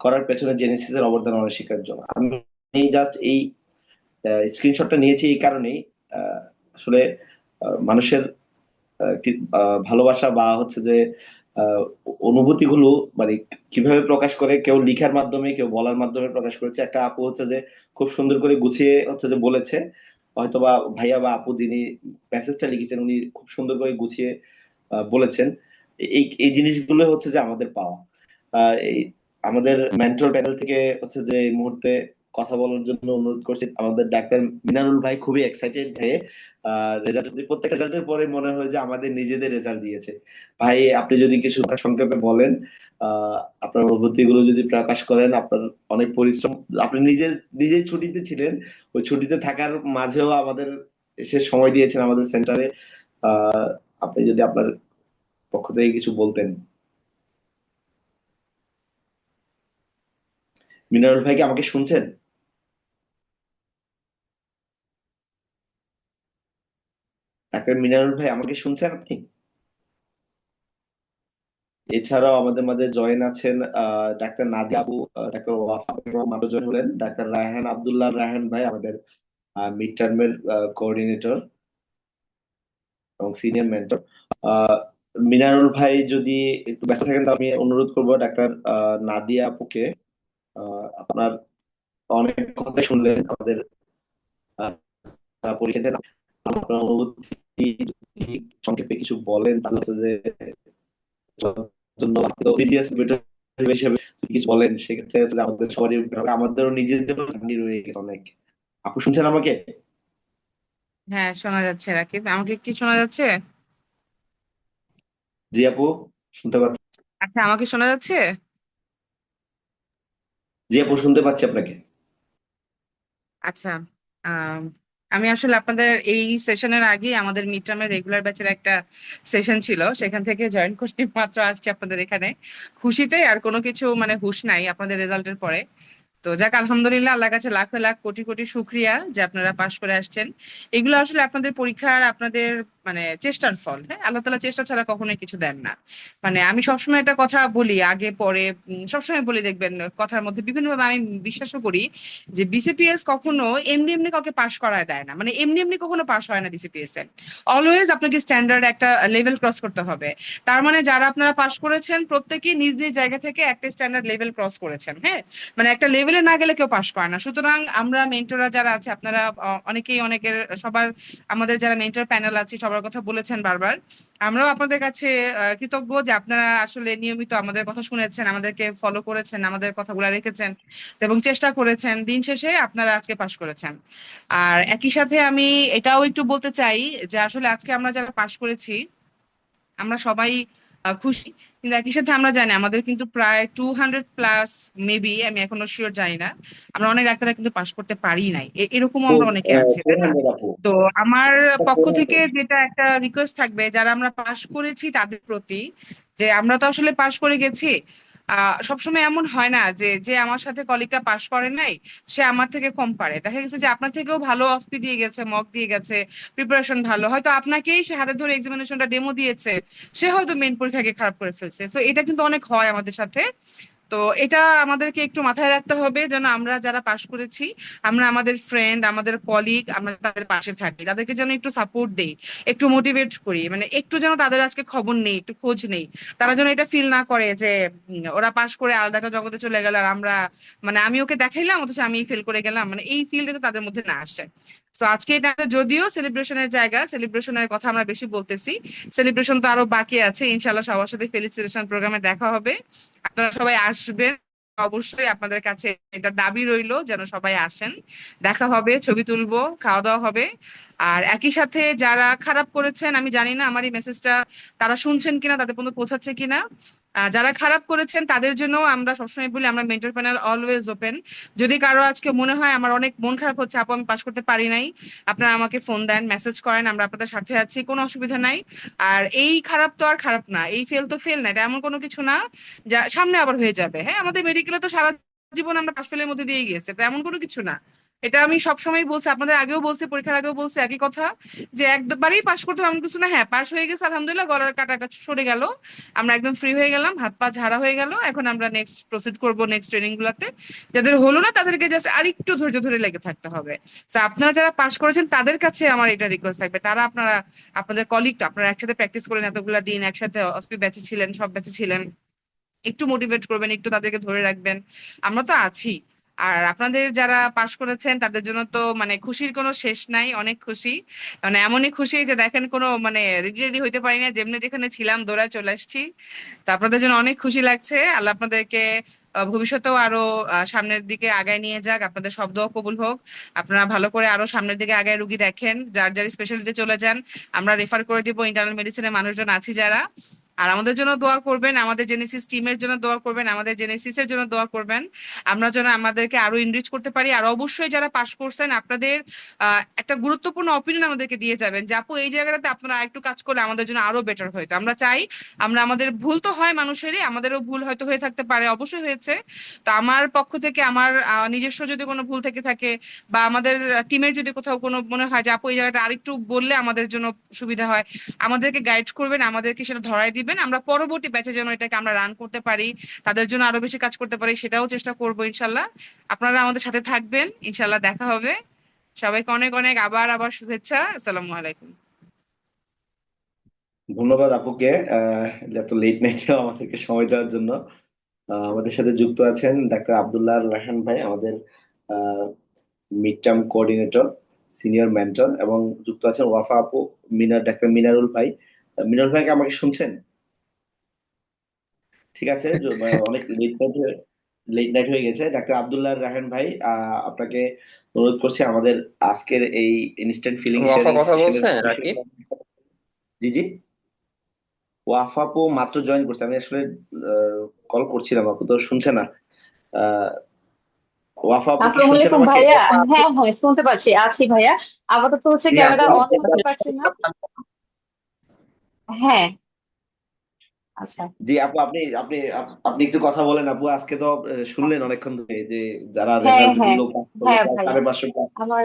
Speaker 2: করার পেছনে জেনেসিস এর অবদান অনস্বীকার্য। আমি জাস্ট এই স্ক্রিনশটটা নিয়েছি এই কারণেই, আসলে মানুষের ভালোবাসা বা হচ্ছে যে অনুভূতি গুলো মানে কিভাবে প্রকাশ করে, কেউ লিখার মাধ্যমে কেউ বলার মাধ্যমে প্রকাশ করেছে। একটা আপু হচ্ছে যে খুব সুন্দর করে গুছিয়ে হচ্ছে যে বলেছে, হয়তোবা ভাইয়া বা আপু যিনি মেসেজটা লিখেছেন উনি খুব সুন্দর করে গুছিয়ে বলেছেন। এই এই জিনিসগুলো হচ্ছে যে আমাদের পাওয়া। এই আমাদের মেন্টর প্যানেল থেকে হচ্ছে যে এই মুহূর্তে কথা বলার জন্য অনুরোধ করছি আমাদের ডাক্তার মিনারুল ভাই। খুবই এক্সাইটেড ভাই, রেজাল্ট প্রত্যেকটা রেজাল্টের পরে মনে হয় যে আমাদের নিজেদের রেজাল্ট দিয়েছে। ভাই আপনি যদি কিছু সংক্ষেপে বলেন, আপনার অনুভূতি গুলো যদি প্রকাশ করেন। আপনার অনেক পরিশ্রম, আপনি নিজের ছুটিতে ছিলেন, ওই ছুটিতে থাকার মাঝেও আমাদের এসে সময় দিয়েছেন আমাদের সেন্টারে। আপনি যদি আপনার পক্ষ থেকে কিছু বলতেন। মিনারুল ভাই কি আমাকে শুনছেন? ডাক্তার মিনারুল ভাই আমাকে শুনছেন আপনি? এছাড়াও আমাদের মাঝে জয়েন আছেন ডাক্তার নাদিয়া আবু, ডাক্তার ওয়াফা বেগম আরো জয়েন হলেন, ডাক্তার রায়হান আব্দুল্লাহ রায়হান ভাই আমাদের মিড টার্মের কোঅর্ডিনেটর এবং সিনিয়র মেন্টর। মিনারুল ভাই যদি একটু ব্যস্ত থাকেন তো আমি অনুরোধ করবো ডাক্তার নাদিয়া আপুকে। আপনার অনেক কথা শুনলেন আমাদের পরীক্ষাতে, আপনার অনুভূতি যদি সংক্ষেপে কিছু বলেন তাহলে হচ্ছে যে জন্য বিসিএস হিসেবে যদি কিছু বলেন সেক্ষেত্রে হচ্ছে যে আমাদের সবারই উপকার হবে। আমাদেরও নিজেদেরও জার্নি রয়ে গেছে অনেক। আপু শুনছেন আমাকে?
Speaker 6: হ্যাঁ, শোনা যাচ্ছে রাকিব। আমাকে কি শোনা যাচ্ছে?
Speaker 2: জি আপু, শুনতে পাচ্ছি।
Speaker 6: আচ্ছা, আমাকে শোনা যাচ্ছে?
Speaker 2: জি আপু, শুনতে পাচ্ছি আপনাকে।
Speaker 6: আচ্ছা। আম, আমি আসলে আপনাদের এই সেশনের আগে আমাদের মিড টার্মের রেগুলার ব্যাচের একটা সেশন ছিল, সেখান থেকে জয়েন করে মাত্র আসছি আপনাদের এখানে খুশিতে। আর কোনো কিছু মানে হুঁশ নাই আপনাদের রেজাল্টের পরে। তো যাক, আলহামদুলিল্লাহ, আল্লাহর কাছে লাখ লাখ কোটি কোটি শুক্রিয়া যে আপনারা পাশ করে আসছেন। এগুলো আসলে আপনাদের পরীক্ষার আপনাদের মানে চেষ্টার ফল। হ্যাঁ, আল্লাহ তাআলা চেষ্টা ছাড়া কখনোই কিছু দেন না। মানে আমি সবসময় একটা কথা বলি, আগে পরে সবসময় বলি, দেখবেন কথার মধ্যে বিভিন্নভাবে আমি বিশ্বাসও করি যে বিসিপিএস কখনো এমনি এমনি কাউকে পাশ করায় দেয় না। মানে এমনি এমনি কখনো পাশ হয় না বিসিপিএস এ। অলওয়েজ আপনাকে স্ট্যান্ডার্ড একটা লেভেল ক্রস করতে হবে। তার মানে যারা আপনারা পাশ করেছেন প্রত্যেকেই নিজ নিজ জায়গা থেকে একটা স্ট্যান্ডার্ড লেভেল ক্রস করেছেন। হ্যাঁ, মানে একটা লেভেলে না গেলে কেউ পাশ করে না। সুতরাং আমরা মেন্টররা যারা আছে, আপনারা অনেকেই অনেকের সবার আমাদের যারা মেন্টর প্যানেল আছে সবার কথা বলেছেন বারবার। আমরাও আপনাদের কাছে কৃতজ্ঞ যে আপনারা আসলে নিয়মিত আমাদের কথা শুনেছেন, আমাদেরকে ফলো করেছেন, আমাদের কথাগুলো রেখেছেন এবং চেষ্টা করেছেন। দিন শেষে আপনারা আজকে পাশ করেছেন। আর একই সাথে আমি এটাও একটু বলতে চাই যে আসলে আজকে আমরা যারা পাশ করেছি আমরা সবাই খুশি, কিন্তু একই সাথে আমরা জানি আমাদের কিন্তু প্রায় 200+ মেবি, আমি এখনো শিওর জানি না, আমরা অনেক ডাক্তাররা কিন্তু পাশ করতে পারি নাই, এরকমও আমরা অনেকে আছি, তাই না?
Speaker 2: 400 আপু,
Speaker 6: তো আমার পক্ষ থেকে
Speaker 2: 400।
Speaker 6: যেটা একটা রিকোয়েস্ট থাকবে যারা আমরা পাশ করেছি তাদের প্রতি, যে আমরা তো আসলে পাশ করে গেছি, সবসময় এমন হয় না যে যে আমার সাথে কলিগটা পাশ করে নাই সে আমার থেকে কম পারে। দেখা গেছে যে আপনার থেকেও ভালো অস্পি দিয়ে গেছে, মক দিয়ে গেছে, প্রিপারেশন ভালো, হয়তো আপনাকেই সে হাতে ধরে এক্সামিনেশনটা ডেমো দিয়েছে, সে হয়তো মেইন পরীক্ষাকে খারাপ করে ফেলছে। তো এটা কিন্তু অনেক হয় আমাদের সাথে। তো এটা আমাদেরকে একটু মাথায় রাখতে হবে যেন আমরা যারা পাশ করেছি আমরা আমাদের ফ্রেন্ড, আমাদের কলিগ, আমরা তাদের পাশে থাকি, তাদেরকে যেন একটু সাপোর্ট দেই, একটু মোটিভেট করি, মানে একটু যেন তাদের আজকে খবর নেই, একটু খোঁজ নেই, তারা যেন এটা ফিল না করে যে ওরা পাশ করে আলাদা একটা জগতে চলে গেল আর আমরা, মানে আমি ওকে দেখাইলাম অথচ আমি ফেল করে গেলাম, মানে এই ফিলটা তো তাদের মধ্যে না আসে। তো আজকে এটা যদিও সেলিব্রেশনের জায়গা, সেলিব্রেশনের কথা আমরা বেশি বলতেছি, সেলিব্রেশন তো আরো বাকি আছে, ইনশাল্লাহ সবার সাথে ফেলিসিটেশন প্রোগ্রামে দেখা হবে, আপনারা সবাই আসবেন। অবশ্যই আপনাদের কাছে এটা দাবি রইলো যেন সবাই আসেন, দেখা হবে, ছবি তুলবো, খাওয়া দাওয়া হবে। আর একই সাথে যারা খারাপ করেছেন, আমি জানি না আমার এই মেসেজটা তারা শুনছেন কিনা, তাদের পর্যন্ত পৌঁছাচ্ছে কিনা, যারা খারাপ করেছেন তাদের জন্য আমরা সবসময় বলি আমরা মেন্টর প্যানেল অলওয়েজ ওপেন। যদি কারো আজকে মনে হয় আমার অনেক মন খারাপ হচ্ছে, আপু আমি পাশ করতে পারি নাই, আপনারা আমাকে ফোন দেন, মেসেজ করেন, আমরা আপনাদের সাথে আছি, কোনো অসুবিধা নাই। আর এই খারাপ তো আর খারাপ না, এই ফেল তো ফেল না, এটা এমন কোনো কিছু না যা সামনে আবার হয়ে যাবে। হ্যাঁ, আমাদের মেডিকেলে তো সারা জীবন আমরা পাশ ফেলের মধ্যে দিয়ে গিয়েছে, তো এমন কোনো কিছু না। এটা আমি সবসময় বলছি, আপনাদের আগেও বলছি, পরীক্ষার আগেও বলছি একই কথা, যে একবারেই পাশ করতে হবে এমন কিছু না। হ্যাঁ, পাশ হয়ে গেছে আলহামদুলিল্লাহ, গলার কাটাটা সরে গেল, আমরা একদম ফ্রি হয়ে গেলাম, হাত পা ঝাড়া হয়ে গেল, এখন আমরা নেক্সট প্রসিড করব নেক্সট ট্রেনিং গুলাতে। যাদের হলো না তাদেরকে জাস্ট আরেকটু ধৈর্য ধরে লেগে থাকতে হবে। তো আপনারা যারা পাশ করেছেন তাদের কাছে আমার এটা রিকোয়েস্ট থাকবে, তারা আপনারা আপনাদের কলিগ তো, আপনারা একসাথে প্র্যাকটিস করলেন এতগুলা দিন, একসাথে অসপি ব্যাচে ছিলেন, সব ব্যাচে ছিলেন, একটু মোটিভেট করবেন, একটু তাদেরকে ধরে রাখবেন, আমরা তো আছি। আর আপনাদের যারা পাশ করেছেন তাদের জন্য তো মানে খুশির কোনো শেষ নাই, অনেক খুশি, মানে এমনই খুশি যে দেখেন কোনো মানে রেডি রেডি হইতে পারি না, যেমনি যেখানে ছিলাম দৌড়ায় চলে আসছি। তো আপনাদের জন্য অনেক খুশি লাগছে, আল্লাহ আপনাদেরকে ভবিষ্যতেও আরো সামনের দিকে আগায় নিয়ে যাক, আপনাদের সব দোয়া কবুল হোক, আপনারা ভালো করে আরো সামনের দিকে আগায় রুগী দেখেন, যার যার স্পেশালিতে চলে যান, আমরা রেফার করে দিব, ইন্টারনাল মেডিসিনের মানুষজন আছি যারা। আর আমাদের জন্য দোয়া করবেন, আমাদের জেনেসিস টিমের জন্য দোয়া করবেন, আমাদের জেনেসিসের জন্য দোয়া করবেন, আমরা যেন আমাদেরকে আরো এনরিচ করতে পারি। আর অবশ্যই যারা পাশ করছেন আপনাদের একটা গুরুত্বপূর্ণ অপিনিয়ন আমাদেরকে দিয়ে যাবেন যে আপু এই জায়গাটাতে আপনারা একটু কাজ করলে আমাদের জন্য আরো বেটার হইতো। আমরা চাই, আমরা আমাদের ভুল তো হয় মানুষেরই, আমাদেরও ভুল হয়তো হয়ে থাকতে পারে, অবশ্যই হয়েছে। তো আমার পক্ষ থেকে আমার নিজস্ব যদি কোনো ভুল থেকে থাকে বা আমাদের টিমের যদি কোথাও কোনো মনে হয় যে আপু এই জায়গাটা আরেকটু বললে আমাদের জন্য সুবিধা হয়, আমাদেরকে গাইড করবেন, আমাদেরকে সেটা ধরাই দিবেন, আমরা পরবর্তী ব্যাচে যেন এটাকে আমরা রান করতে পারি, তাদের জন্য আরো বেশি কাজ করতে পারি, সেটাও চেষ্টা করবো ইনশাল্লাহ। আপনারা আমাদের সাথে থাকবেন, ইনশাল্লাহ দেখা হবে। সবাইকে অনেক অনেক আবার আবার শুভেচ্ছা, আসসালামু আলাইকুম।
Speaker 2: ধন্যবাদ আপুকে এত লেট নাইটে আমাদেরকে সময় দেওয়ার জন্য। আমাদের সাথে যুক্ত আছেন ডাক্তার আব্দুল্লাহ রায়হান ভাই, আমাদের mid term coordinator, senior mentor, এবং যুক্ত আছেন ওয়াফা আপু, ডাক্তার মিনারুল ভাই। মিনারুল ভাইকে আমাকে শুনছেন? ঠিক আছে, অনেক লেট নাইট হয়ে গেছে। ডাক্তার আব্দুল্লাহ রায়হান ভাই, আপনাকে অনুরোধ করছি আমাদের আজকের এই ইনস্ট্যান্ট ফিলিং
Speaker 1: ওয়াফা
Speaker 2: শেয়ারিং
Speaker 1: কথা
Speaker 2: সেশনের
Speaker 1: বলছে নাকি?
Speaker 2: বিষয়টা। জি জি, ওয়াফা আপু মাত্র জয়েন করছে, আমি আসলে কল করছিলাম, আপু তো শুনছে না। আহ, ওয়াফা আপু কি
Speaker 15: আসসালামু
Speaker 2: শুনছেন
Speaker 15: আলাইকুম
Speaker 2: আমাকে?
Speaker 15: ভাইয়া। হ্যাঁ হ্যাঁ শুনতে পাচ্ছি, আছি ভাইয়া। আপাতত হচ্ছে
Speaker 2: জি
Speaker 15: ক্যামেরা
Speaker 2: আপু,
Speaker 15: অন করতে পারছি না। হ্যাঁ, আচ্ছা।
Speaker 2: জি আপু, আপনি আপনি আপনি একটু কথা বলেন আপু। আজকে তো শুনলেন অনেকক্ষণ ধরে যে যারা
Speaker 15: হ্যাঁ
Speaker 2: রেজাল্ট
Speaker 15: হ্যাঁ
Speaker 2: দিল, পাস করলো,
Speaker 15: হ্যাঁ
Speaker 2: প্রায়
Speaker 15: ভাইয়া,
Speaker 2: 550
Speaker 15: আমার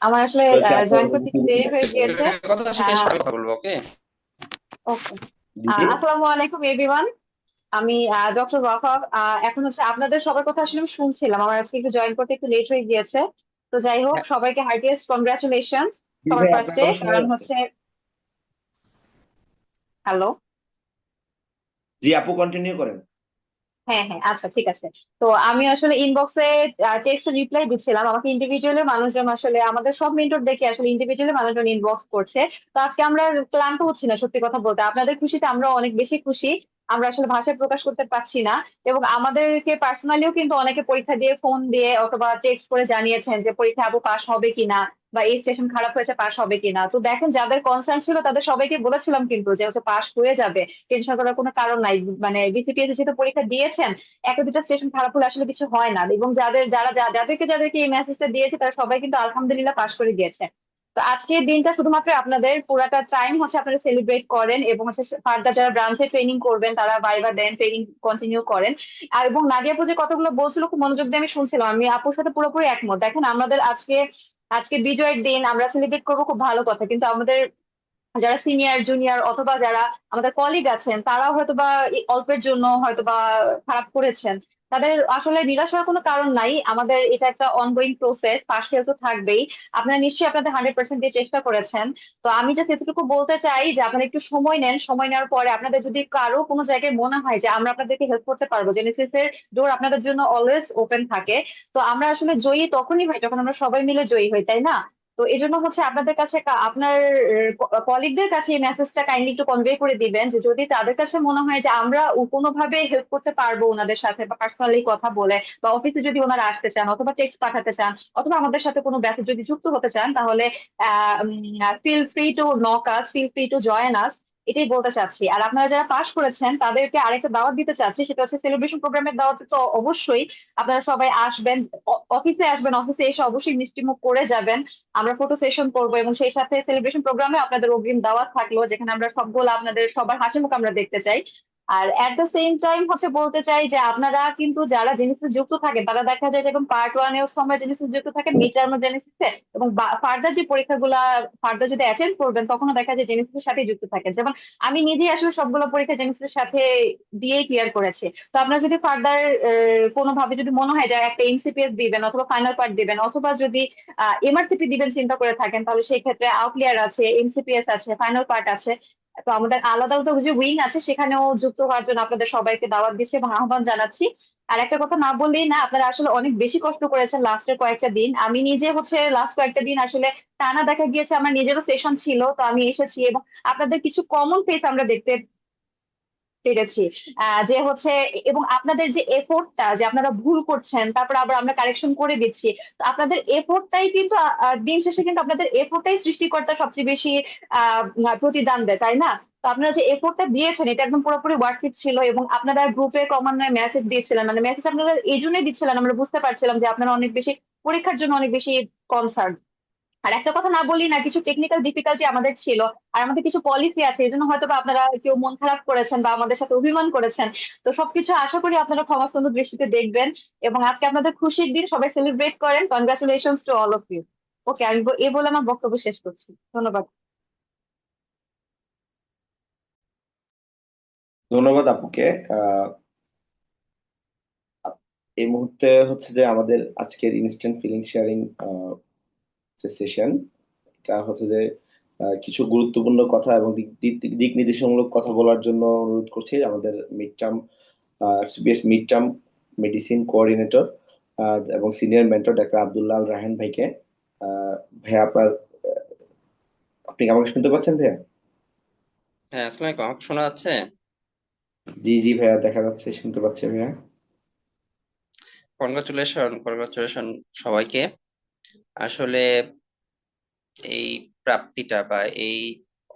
Speaker 15: আমার আসলে
Speaker 2: হয়েছে। আপনার
Speaker 15: জয়েন করতে একটু দেরি হয়ে গিয়েছে।
Speaker 1: কথা শেষ করে কথা বলবো, ওকে?
Speaker 15: ওকে,
Speaker 2: জি জি।
Speaker 15: আসসালামু আলাইকুম এভরিওয়ান। আমি ডক্টর ওয়াফা। এখন হচ্ছে আপনাদের সবার কথা আসলে আমি শুনছিলাম, আমার আজকে একটু জয়েন করতে একটু লেট হয়ে গিয়েছে। তো যাই হোক,
Speaker 1: হ্যাঁ,
Speaker 15: সবাইকে হার্টিয়েস্ট কংগ্রাচুলেশন
Speaker 2: জি
Speaker 15: সবার
Speaker 2: ভাই, আপনার
Speaker 15: ফার্স্টে,
Speaker 2: কথা শোনা
Speaker 15: কারণ
Speaker 2: যাচ্ছে।
Speaker 15: হচ্ছে হ্যালো।
Speaker 2: জি আপু, কন্টিনিউ করেন।
Speaker 15: হ্যাঁ হ্যাঁ, আচ্ছা ঠিক আছে। তো আমি আসলে ইনবক্সে টেক্সট রিপ্লাই দিচ্ছিলাম, আমাকে ইন্ডিভিজুয়ালি মানুষজন আসলে আমাদের সব মেন্টর দেখে আসলে ইন্ডিভিজুয়ালি মানুষজন ইনবক্স করছে। তো আজকে আমরা ক্লান্ত হচ্ছি না, সত্যি কথা বলতে আপনাদের খুশিতে আমরা অনেক বেশি খুশি, আমরা আসলে ভাষায় প্রকাশ করতে পারছি না। এবং আমাদেরকে পার্সোনালিও কিন্তু অনেকে পরীক্ষা দিয়ে ফোন দিয়ে অথবা টেক্সট করে জানিয়েছেন যে পরীক্ষা আপু পাস হবে কিনা, বা এই স্টেশন খারাপ হয়েছে পাস হবে কিনা। তো দেখেন যাদের কনসার্ন ছিল তাদের সবাইকে বলেছিলাম কিন্তু যে হচ্ছে পাস হয়ে যাবে, টেনশন করার কোনো কারণ নাই। মানে বিসিপিএস যেহেতু পরীক্ষা দিয়েছেন, একটা দুটা স্টেশন খারাপ হলে আসলে কিছু হয় না। এবং যাদেরকে এই মেসেজটা দিয়েছে তারা সবাই কিন্তু আলহামদুলিল্লাহ পাস করে দিয়েছে। তো আজকের দিনটা শুধুমাত্র আপনাদের পুরাটা টাইম হচ্ছে আপনারা সেলিব্রেট করেন এবং হচ্ছে ফার্দার যারা ব্রাঞ্চে ট্রেনিং করবেন তারা ভাইবা দেন, ট্রেনিং কন্টিনিউ করেন। আর এবং নাদিয়া আপু যে কথাগুলো বলছিল খুব মনোযোগ দিয়ে আমি শুনছিলাম, আমি আপুর সাথে পুরোপুরি একমত। দেখেন আমাদের আজকে বিজয়ের দিন আমরা সেলিব্রেট করবো, খুব ভালো কথা, কিন্তু আমাদের যারা সিনিয়র জুনিয়র অথবা যারা আমাদের কলিগ আছেন তারাও হয়তোবা এই অল্পের জন্য হয়তোবা খারাপ করেছেন, তাদের আসলে নিরাশ হওয়ার কোনো কারণ নাই। আমাদের এটা একটা অনগোয়িং প্রসেস, পাশ ফেল তো থাকবেই। আপনারা নিশ্চয়ই আপনাদের 100% দিয়ে চেষ্টা করেছেন। তো আমি জাস্ট এতটুকু বলতে চাই যে আপনারা একটু সময় নেন, সময় নেওয়ার পরে আপনাদের যদি কারো কোনো জায়গায় মনে হয় যে আমরা আপনাদেরকে হেল্প করতে পারবো, জেনেসিস এর ডোর আপনাদের জন্য অলওয়েজ ওপেন থাকে। তো আমরা আসলে জয়ী তখনই হই যখন আমরা সবাই মিলে জয়ী হই, তাই না? তো এই জন্য হচ্ছে আপনাদের কাছে আপনার কলিগদের কাছে এই মেসেজটা কাইন্ডলি একটু কনভে করে দিবেন যে যদি তাদের কাছে মনে হয় যে আমরা কোনোভাবে হেল্প করতে পারবো ওনাদের সাথে বা পার্সোনালি কথা বলে, বা অফিসে যদি ওনারা আসতে চান অথবা টেক্সট পাঠাতে চান অথবা আমাদের সাথে কোনো ব্যাচে যদি যুক্ত হতে চান, তাহলে feel free to knock us, feel free to join us, এটাই বলতে চাচ্ছি। আর আপনারা যারা পাশ করেছেন তাদেরকে আরেকটা দাওয়াত দিতে চাচ্ছি, সেটা হচ্ছে সেলিব্রেশন প্রোগ্রামের দাওয়াত। তো অবশ্যই আপনারা সবাই আসবেন, অফিসে আসবেন, অফিসে এসে অবশ্যই মিষ্টিমুখ করে যাবেন। আমরা ফটো সেশন করবো এবং সেই সাথে সেলিব্রেশন প্রোগ্রামে আপনাদের অগ্রিম দাওয়াত থাকলো, যেখানে আমরা সবগুলো আপনাদের সবার হাসি মুখ আমরা দেখতে চাই। আর এট দ্য সেম টাইম হচ্ছে বলতে চাই যে আপনারা কিন্তু যারা জেনেসিস যুক্ত থাকেন তারা দেখা যায় যেরকম পার্ট ওয়ান এর সময় জেনেসিস যুক্ত থাকেন, মিড টার্মে জেনেসিসে, এবং ফার্দার যে পরীক্ষাগুলা ফার্দার যদি অ্যাটেন্ড করবেন তখনও দেখা যায় জেনেসিসের সাথে যুক্ত থাকেন। যেমন আমি নিজেই আসলে সবগুলো পরীক্ষা জেনেসিসের সাথে দিয়েই ক্লিয়ার করেছি। তো আপনার যদি ফার্দার কোনোভাবে যদি মনে হয় যে একটা এমসিপিএস দিবেন অথবা ফাইনাল পার্ট দিবেন অথবা যদি এমআরসিপি দিবেন চিন্তা করে থাকেন, তাহলে সেই ক্ষেত্রে আউটলিয়ার আছে, এমসিপিএস আছে, ফাইনাল পার্ট আছে। তো আমাদের আলাদা আলাদা যে উইং আছে সেখানেও যুক্ত হওয়ার জন্য আপনাদের সবাইকে দাওয়াত দিচ্ছি এবং আহ্বান জানাচ্ছি। আর একটা কথা না বললেই না, আপনারা আসলে অনেক বেশি কষ্ট করেছেন লাস্টের কয়েকটা দিন। আমি নিজে হচ্ছে লাস্ট কয়েকটা দিন আসলে টানা দেখা গিয়েছে, আমার নিজেরও সেশন ছিল, তো আমি এসেছি এবং আপনাদের কিছু কমন ফেস আমরা দেখতে পেরেছি। যে হচ্ছে এবং আপনাদের যে এফোর্টটা, যে আপনারা ভুল করছেন তারপর আবার আমরা কারেকশন করে দিচ্ছি, তো আপনাদের এফোর্টটাই কিন্তু দিন শেষে কিন্তু আপনাদের এফোর্টটাই সৃষ্টিকর্তা সবচেয়ে বেশি প্রতিদান দেয়, তাই না? তো আপনারা যে এফোর্টটা দিয়েছেন এটা একদম পুরোপুরি ওয়ার্থ ইট ছিল। এবং আপনারা গ্রুপে ক্রমান্বয়ে মেসেজ দিয়েছিলেন, মানে মেসেজ আপনারা এই জন্যই দিচ্ছিলেন, আমরা বুঝতে পারছিলাম যে আপনারা অনেক বেশি পরীক্ষার জন্য অনেক বেশি কনসার্ন। আর একটা কথা না বলি না, কিছু টেকনিক্যাল ডিফিকাল্টি আমাদের ছিল, আর আমাদের কিছু পলিসি আছে, এই জন্য হয়তো বা আপনারা কেউ মন খারাপ করেছেন বা আমাদের সাথে অভিমান করেছেন। তো সবকিছু আশা করি আপনারা ক্ষমাসুন্দর দৃষ্টিতে দেখবেন। এবং আজকে আপনাদের খুশির দিন, সবাই সেলিব্রেট করেন। Congratulations to all of you. Okay, আমি এই বলে আমার বক্তব্য শেষ করছি। ধন্যবাদ।
Speaker 2: ধন্যবাদ আপুকে। আহ এই মুহূর্তে হচ্ছে যে আমাদের আজকের ইনস্ট্যান্ট ফিলিং শেয়ারিং যে সেশন, এটা হচ্ছে যে কিছু গুরুত্বপূর্ণ কথা এবং দিক নির্দেশমূলক কথা বলার জন্য অনুরোধ করছি আমাদের mid term CBS mid term medicine coordinator এবং senior mentor doctor Abdullah Al Raihan ভাইকে। ভাইয়া আপনি কি আমাকে শুনতে পাচ্ছেন ভাইয়া?
Speaker 16: হ্যাঁ, আসসালামু আলাইকুম। আমাকে শোনা যাচ্ছে?
Speaker 2: জি জি ভাইয়া, দেখা যাচ্ছে, শুনতে পাচ্ছি ভাইয়া।
Speaker 16: কনগ্রাচুলেশন সবাইকে। আসলে এই প্রাপ্তিটা বা এই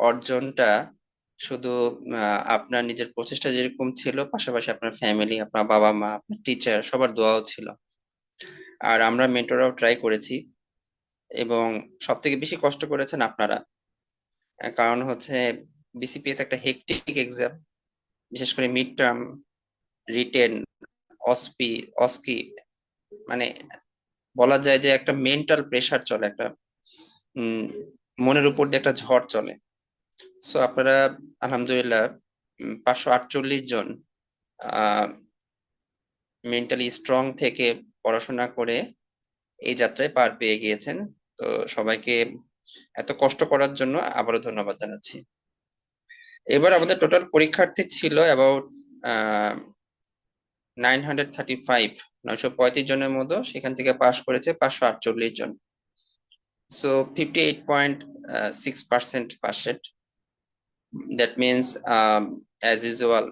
Speaker 16: অর্জনটা শুধু আপনার নিজের প্রচেষ্টা যেরকম ছিল, পাশাপাশি আপনার ফ্যামিলি, আপনার বাবা মা, আপনার টিচার, সবার দোয়াও ছিল। আর আমরা মেন্টররাও ট্রাই করেছি এবং সব থেকে বেশি কষ্ট করেছেন আপনারা। কারণ হচ্ছে বিসিপিএস একটা হেক্টিক এক্সাম, বিশেষ করে মিড টার্ম, রিটেন, অস্কি, মানে বলা যায় যে একটা মেন্টাল প্রেসার চলে, একটা মনের উপর দিয়ে একটা ঝড় চলে। সো আপনারা আলহামদুলিল্লাহ 548 জন মেন্টালি স্ট্রং থেকে পড়াশোনা করে এই যাত্রায় পার পেয়ে গিয়েছেন। তো সবাইকে এত কষ্ট করার জন্য আবারও ধন্যবাদ জানাচ্ছি। এবার আমাদের টোটাল পরীক্ষার্থী ছিল অ্যাবাউট 935 জনের মতো, সেখান থেকে পাশ করেছে 548 জন। So 58.6% pass rate. That means as usual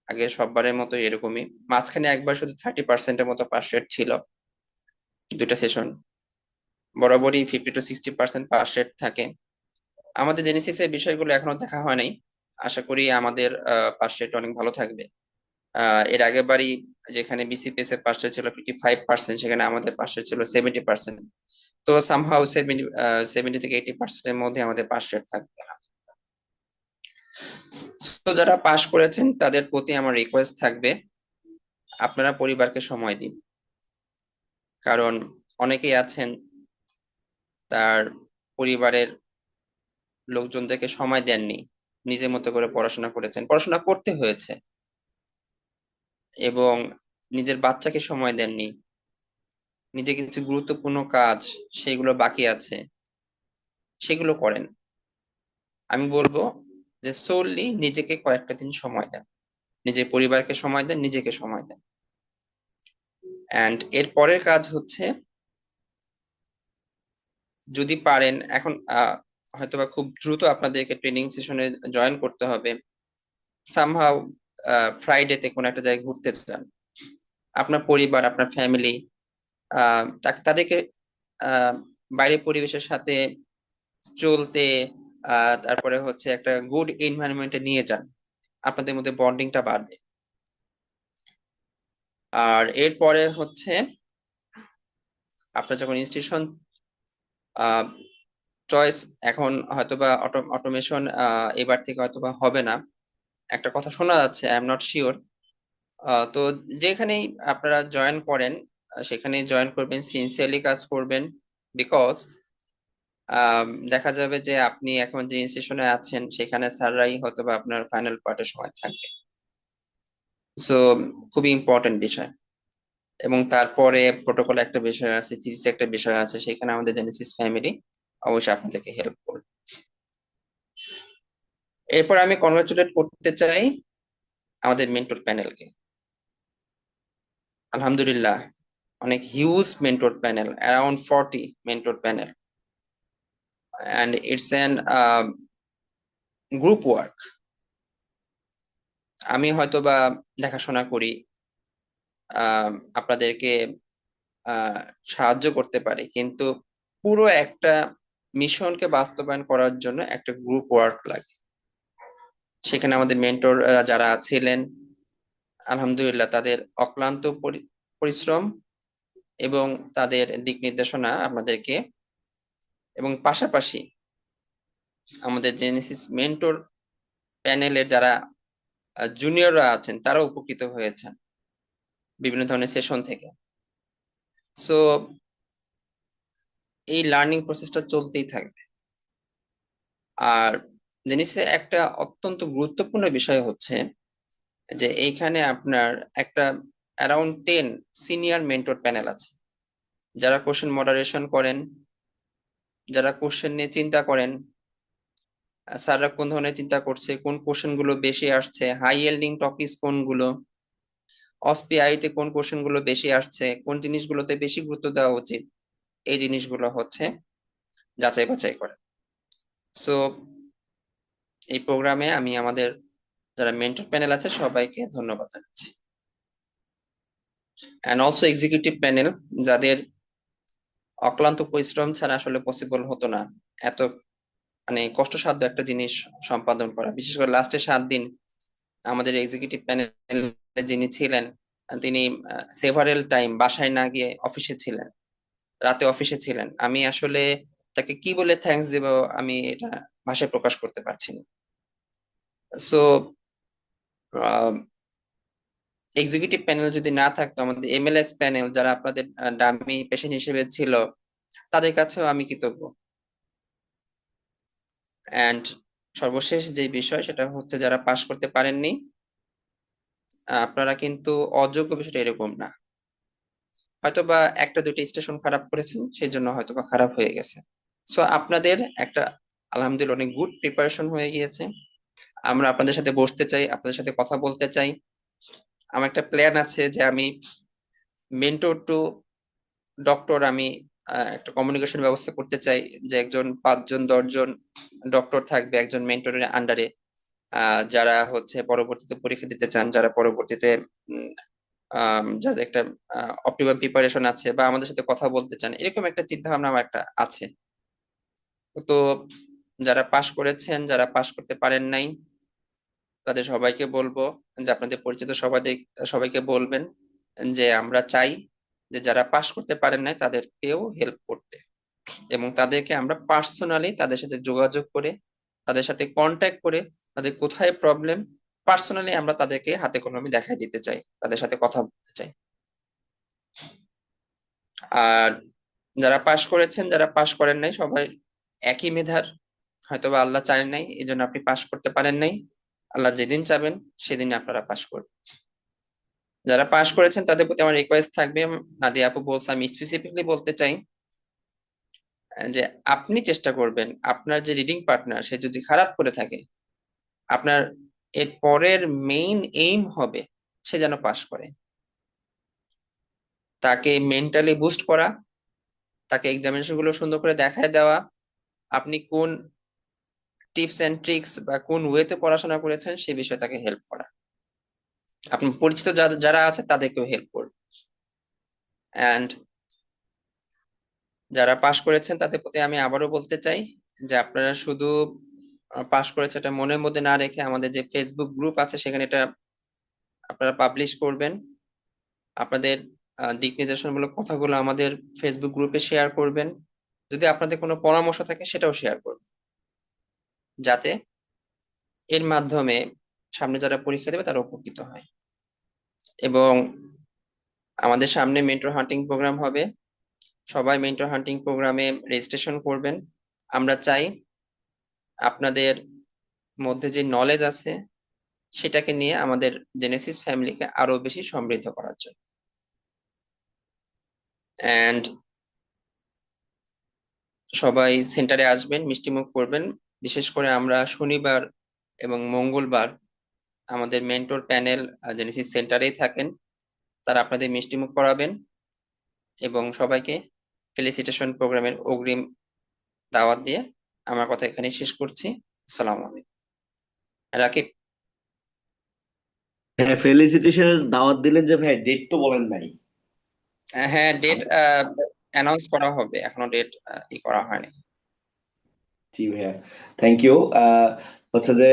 Speaker 16: আগে সববারের মতো এরকমই। মাঝখানে একবার শুধু 30%-এর মতো পাস রেট ছিল, দুটা সেশন। বরাবরই 50 to 60% পাস রেট থাকে। আমাদের জেনেসিস এর বিষয়গুলো এখনো দেখা হয় নাই, আশা করি আমাদের পাস রেট অনেক ভালো থাকবে। এর আগের বারই যেখানে বিসিপিএস এর পাস রেট ছিল 55%, সেখানে আমাদের পাস রেট ছিল 70%। তো সামহাউ 70 থেকে 80% এর মধ্যে আমাদের পাস রেট থাকবে। তো যারা পাস করেছেন তাদের প্রতি আমার রিকোয়েস্ট থাকবে, আপনারা পরিবারকে সময় দিন। কারণ অনেকেই আছেন তার পরিবারের লোকজনদেরকে সময় দেননি, নিজের মতো করে পড়াশোনা করেছেন, পড়াশোনা করতে হয়েছে, এবং নিজের বাচ্চাকে সময় দেননি, নিজে কিছু গুরুত্বপূর্ণ কাজ সেগুলো বাকি আছে, সেগুলো করেন। আমি বলবো যে সোললি নিজেকে কয়েকটা দিন সময় দেন, নিজের পরিবারকে সময় দেন, নিজেকে সময় দেন। এন্ড এর পরের কাজ হচ্ছে, যদি পারেন এখন হয়তোবা খুব দ্রুত আপনাদেরকে ট্রেনিং সেশনে জয়েন করতে হবে, সামহাউ ফ্রাইডেতে কোনো একটা জায়গায় ঘুরতে যান, আপনার পরিবার, আপনার ফ্যামিলি, তাদেরকে বাইরের পরিবেশের সাথে চলতে, তারপরে হচ্ছে একটা গুড এনভায়রনমেন্টে নিয়ে যান, আপনাদের মধ্যে বন্ডিংটা বাড়বে। আর এরপরে হচ্ছে আপনার যখন ইনস্টিটিউশন চয়েস, এখন হয়তোবা অটোমেশন এবার থেকে হয়তোবা হবে না, একটা কথা শোনা যাচ্ছে, আই এম নট শিওর। তো যেখানেই আপনারা জয়েন করেন সেখানে জয়েন করবেন, সিনসিয়ারলি কাজ করবেন, বিকজ দেখা যাবে যে আপনি এখন যে ইনস্টিটিউশনে আছেন সেখানে স্যাররাই হয়তোবা আপনার ফাইনাল পার্টের সময় থাকবে। সো খুবই ইম্পর্টেন্ট বিষয়। এবং তারপরে প্রোটোকল একটা বিষয় আছে, থিসিস একটা বিষয় আছে, সেখানে আমাদের জেনেসিস ফ্যামিলি অবশ্যই আপনাদেরকে হেল্প করবে। এরপর আমি কংগ্রাচুলেট করতে চাই আমাদের মেন্টর প্যানেলকে। আলহামদুলিল্লাহ, অনেক huge mentor panel, around 40 mentor panel, and it's an group work. আমি হয়তোবা দেখাশোনা করি, আপনাদেরকে সাহায্য করতে পারি, কিন্তু পুরো একটা মিশনকে বাস্তবায়ন করার জন্য একটা গ্রুপ ওয়ার্ক লাগে। সেখানে আমাদের মেন্টর যারা ছিলেন, আলহামদুলিল্লাহ, তাদের অক্লান্ত পরিশ্রম এবং তাদের দিক নির্দেশনা আপনাদেরকে, এবং পাশাপাশি আমাদের জেনেসিস মেন্টর প্যানেলের যারা জুনিয়ররা আছেন তারা উপকৃত হয়েছেন বিভিন্ন ধরনের সেশন থেকে। সো এই লার্নিং প্রসেসটা চলতেই থাকবে। আর জেনেসিসে একটা অত্যন্ত গুরুত্বপূর্ণ বিষয় হচ্ছে যে এইখানে আপনার একটা অ্যারাউন্ড 10 সিনিয়র মেন্টর প্যানেল আছে, যারা কোশ্চেন মডারেশন করেন, যারা কোশ্চেন নিয়ে চিন্তা করেন, স্যাররা কোন ধরনের চিন্তা করছে, কোন কোশ্চেন গুলো বেশি আসছে, হাই ইয়েল্ডিং টপিকস কোনগুলো, অসপিআইতে কোন কোশ্চেন গুলো বেশি আসছে, কোন জিনিসগুলোতে বেশি গুরুত্ব দেওয়া উচিত, এই জিনিসগুলো হচ্ছে যাচাই বাছাই করে। সো এই প্রোগ্রামে আমি আমাদের যারা মেন্টর প্যানেল আছে সবাইকে ধন্যবাদ জানাচ্ছি, এন্ড অলসো এক্সিকিউটিভ প্যানেল, যাদের অক্লান্ত পরিশ্রম ছাড়া আসলে পসিবল হতো না এত মানে কষ্টসাধ্য একটা জিনিস সম্পাদন করা। বিশেষ করে লাস্টের 7 দিন আমাদের এক্সিকিউটিভ প্যানেলে যিনি ছিলেন তিনি সেভারেল টাইম বাসায় না গিয়ে অফিসে ছিলেন, রাতে অফিসে ছিলেন। আমি আসলে তাকে কি বলে থ্যাঙ্কস দেব আমি এটা ভাষায় প্রকাশ করতে পারছি না। সো এক্সিকিউটিভ প্যানেল যদি না থাকতো, আমাদের এমএলএস প্যানেল যারা আপনাদের ডামি পেশেন্ট হিসেবে ছিল, তাদের কাছেও আমি কৃতজ্ঞ। এন্ড সর্বশেষ যে বিষয় সেটা হচ্ছে, যারা পাশ করতে পারেননি, আপনারা কিন্তু অযোগ্য, বিষয়টা এরকম না। হয়তোবা একটা দুইটা স্টেশন খারাপ করেছেন, সেই জন্য হয়তোবা খারাপ হয়ে গেছে। সো আপনাদের একটা আলহামদুলিল্লাহ অনেক গুড প্রিপারেশন হয়ে গিয়েছে। আমরা আপনাদের সাথে বসতে চাই, আপনাদের সাথে কথা বলতে চাই। আমার একটা প্ল্যান আছে যে আমি মেন্টর টু ডক্টর, আমি একটা কমিউনিকেশন ব্যবস্থা করতে চাই, যে একজন 5 জন 10 জন ডক্টর থাকবে একজন মেন্টরের আন্ডারে, যারা হচ্ছে পরবর্তীতে পরীক্ষা দিতে চান, যারা পরবর্তীতে যাদের একটা অপটিমাম প্রিপারেশন আছে বা আমাদের সাথে কথা বলতে চান, এরকম একটা চিন্তা ভাবনা আমার একটা আছে। তো যারা পাশ করেছেন, যারা পাশ করতে পারেন নাই, তাদের সবাইকে বলবো যে আপনাদের পরিচিত সবাইকে বলবেন যে আমরা চাই যে যারা পাশ করতে পারেন নাই তাদেরকেও হেল্প করতে, এবং তাদেরকে আমরা পার্সোনালি তাদের সাথে যোগাযোগ করে, তাদের সাথে কন্ট্যাক্ট করে, তাদের কোথায় প্রবলেম পার্সোনালি আমরা তাদেরকে হাতে কলমে দেখাই দিতে চাই, তাদের সাথে কথা বলতে চাই। আর যারা পাশ করেছেন, যারা পাশ করেন নাই, সবাই একই মেধার, হয়তোবা আল্লাহ চান নাই এই জন্য আপনি পাশ করতে পারেন নাই, আল্লাহ যেদিন চাবেন সেদিন আপনারা পাশ করবেন। যারা পাশ করেছেন তাদের প্রতি আমার রিকোয়েস্ট থাকবে, নাদিয়া আপু বলছে, আমি স্পেসিফিকলি বলতে চাই যে আপনি চেষ্টা করবেন আপনার যে রিডিং পার্টনার সে যদি খারাপ করে থাকে, আপনার এর পরের মেইন এইম হবে সে যেন পাশ করে। তাকে মেন্টালি বুস্ট করা, তাকে এক্সামিনেশন গুলো সুন্দর করে দেখায় দেওয়া, আপনি কোন টিপস এন্ড ট্রিক্স বা কোন ওয়েতে পড়াশোনা করেছেন সে বিষয়ে তাকে হেল্প করা, আপনার পরিচিত যারা আছে তাদেরকেও হেল্প করবে। অ্যান্ড যারা পাশ করেছেন তাদের প্রতি আমি আবারও বলতে চাই যে আপনারা শুধু পাশ করেছে এটা মনের মধ্যে না রেখে আমাদের যে ফেসবুক গ্রুপ আছে সেখানে এটা আপনারা পাবলিশ করবেন, আপনাদের দিক নির্দেশনামূলক কথাগুলো আমাদের ফেসবুক গ্রুপে শেয়ার করবেন, যদি আপনাদের কোনো পরামর্শ থাকে সেটাও শেয়ার করবেন, যাতে এর মাধ্যমে সামনে যারা পরীক্ষা দেবে তারা উপকৃত হয়। এবং আমাদের সামনে মেন্টর হান্টিং প্রোগ্রাম হবে, সবাই মেন্টর হান্টিং প্রোগ্রামে রেজিস্ট্রেশন করবেন। আমরা চাই আপনাদের মধ্যে যে নলেজ আছে সেটাকে নিয়ে আমাদের জেনেসিস ফ্যামিলিকে আরো বেশি সমৃদ্ধ করার জন্য। এন্ড সবাই সেন্টারে আসবেন, মিষ্টিমুখ করবেন। বিশেষ করে আমরা শনিবার এবং মঙ্গলবার আমাদের মেন্টর প্যানেল জেনেসিস সেন্টারেই থাকেন, তারা আপনাদের মিষ্টিমুখ করাবেন। এবং সবাইকে ফেলিসিটেশন প্রোগ্রামের অগ্রিম দাওয়াত দিয়ে আমার কথা এখানে শেষ করছি। আসসালামু আলাইকুম। রাকিব,
Speaker 2: হ্যাঁ, ফেলিসিটেশনের দাওয়াত দিলেন যে ভাই, ডেট তো বলেন নাই।
Speaker 16: হ্যাঁ ডেট অ্যানাউন্স করা হবে, এখনো ডেট করা হয়নি।
Speaker 2: জি ভাইয়া, থ্যাংক ইউ। হচ্ছে যে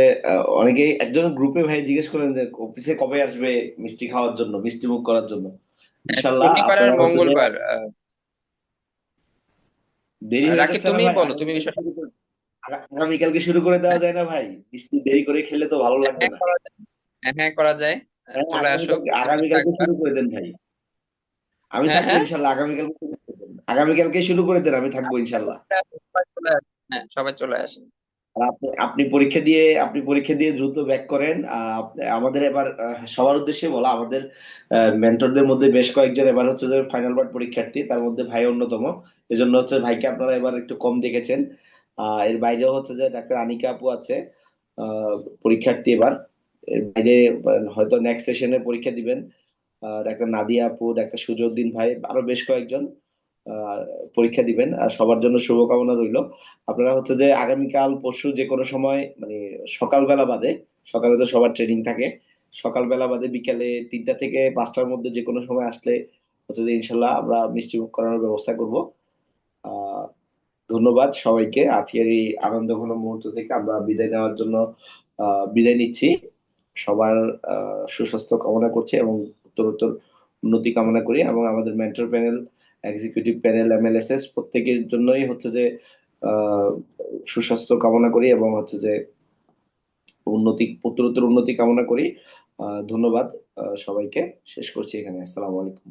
Speaker 2: অনেকে একজন গ্রুপে ভাই জিজ্ঞেস করেন যে অফিসে কবে আসবে মিষ্টি খাওয়ার জন্য, মিষ্টি মুখ করার জন্য। ইনশাল্লাহ
Speaker 16: শনিবার আর
Speaker 2: আপনারা হচ্ছে যে
Speaker 16: মঙ্গলবার।
Speaker 2: দেরি হয়ে
Speaker 16: রাকিব
Speaker 2: যাচ্ছে না
Speaker 16: তুমি
Speaker 2: ভাই,
Speaker 16: বলো, তুমি বিষয়টা।
Speaker 2: আগামীকালকে শুরু করে দেওয়া যায় না ভাই? মিষ্টি দেরি করে খেলে তো ভালো লাগবে
Speaker 16: হ্যাঁ
Speaker 2: না।
Speaker 16: করা যায়, হ্যাঁ করা যায়।
Speaker 2: হ্যাঁ,
Speaker 16: চলে আসুক, তোমরা
Speaker 2: আগামীকালকে
Speaker 16: থাকবা।
Speaker 2: শুরু করে দেন ভাই, আমি
Speaker 16: হ্যাঁ
Speaker 2: থাকবো
Speaker 16: হ্যাঁ,
Speaker 2: ইনশাল্লাহ। আগামীকালকে শুরু করে দেন, আমি থাকবো ইনশাল্লাহ।
Speaker 16: সবাই চলে আসেন। হ্যাঁ সবাই চলে আসেন।
Speaker 2: আর আপনি পরীক্ষা দিয়ে দ্রুত ব্যাক করেন। আমাদের এবার সবার উদ্দেশ্যে বলা, আমাদের মেন্টরদের মধ্যে বেশ কয়েকজন এবার হচ্ছে যে ফাইনাল বার পরীক্ষার্থী, তার মধ্যে ভাই অন্যতম। এজন্য হচ্ছে ভাইকে আপনারা এবার একটু কম দেখেছেন। এর বাইরেও হচ্ছে যে ডাক্তার আনিকা আপু আছে, আহ, পরীক্ষার্থী এবার। এর বাইরে হয়তো নেক্সট সেশনে পরীক্ষা দিবেন ডাক্তার নাদিয়া আপু, ডাক্তার সুজউদ্দিন ভাই, আরো বেশ কয়েকজন আহ, পরীক্ষা দিবেন। আর সবার জন্য শুভকামনা রইল। আপনারা হচ্ছে যে আগামীকাল পরশু যে কোনো সময়, মানে সকালবেলা বাদে, সকালে তো সবার ট্রেনিং থাকে, সকালবেলা বাদে বিকালে 3টা থেকে 5টার মধ্যে যে কোনো সময় আসলে হচ্ছে যে ইনশাল্লাহ আমরা মিষ্টিমুখ করানোর ব্যবস্থা করব। আহ ধন্যবাদ সবাইকে। আজকের এই আনন্দঘন মুহূর্ত থেকে আমরা বিদায় নেওয়ার জন্য বিদায় নিচ্ছি। সবার সুস্বাস্থ্য কামনা করছি এবং উত্তরোত্তর উন্নতি কামনা করি, এবং আমাদের mentor panel, executive panel, MLSS প্রত্যেকের জন্যই হচ্ছে যে আহ, সুস্বাস্থ্য কামনা করি এবং হচ্ছে যে উত্তরোত্তর উন্নতি কামনা করি। ধন্যবাদ সবাইকে। শেষ করছি এখানে। আসসালামু আলাইকুম।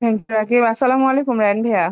Speaker 6: Thank you Rakib. আসসালামু আলাইকুম রায়ন ভাইয়া।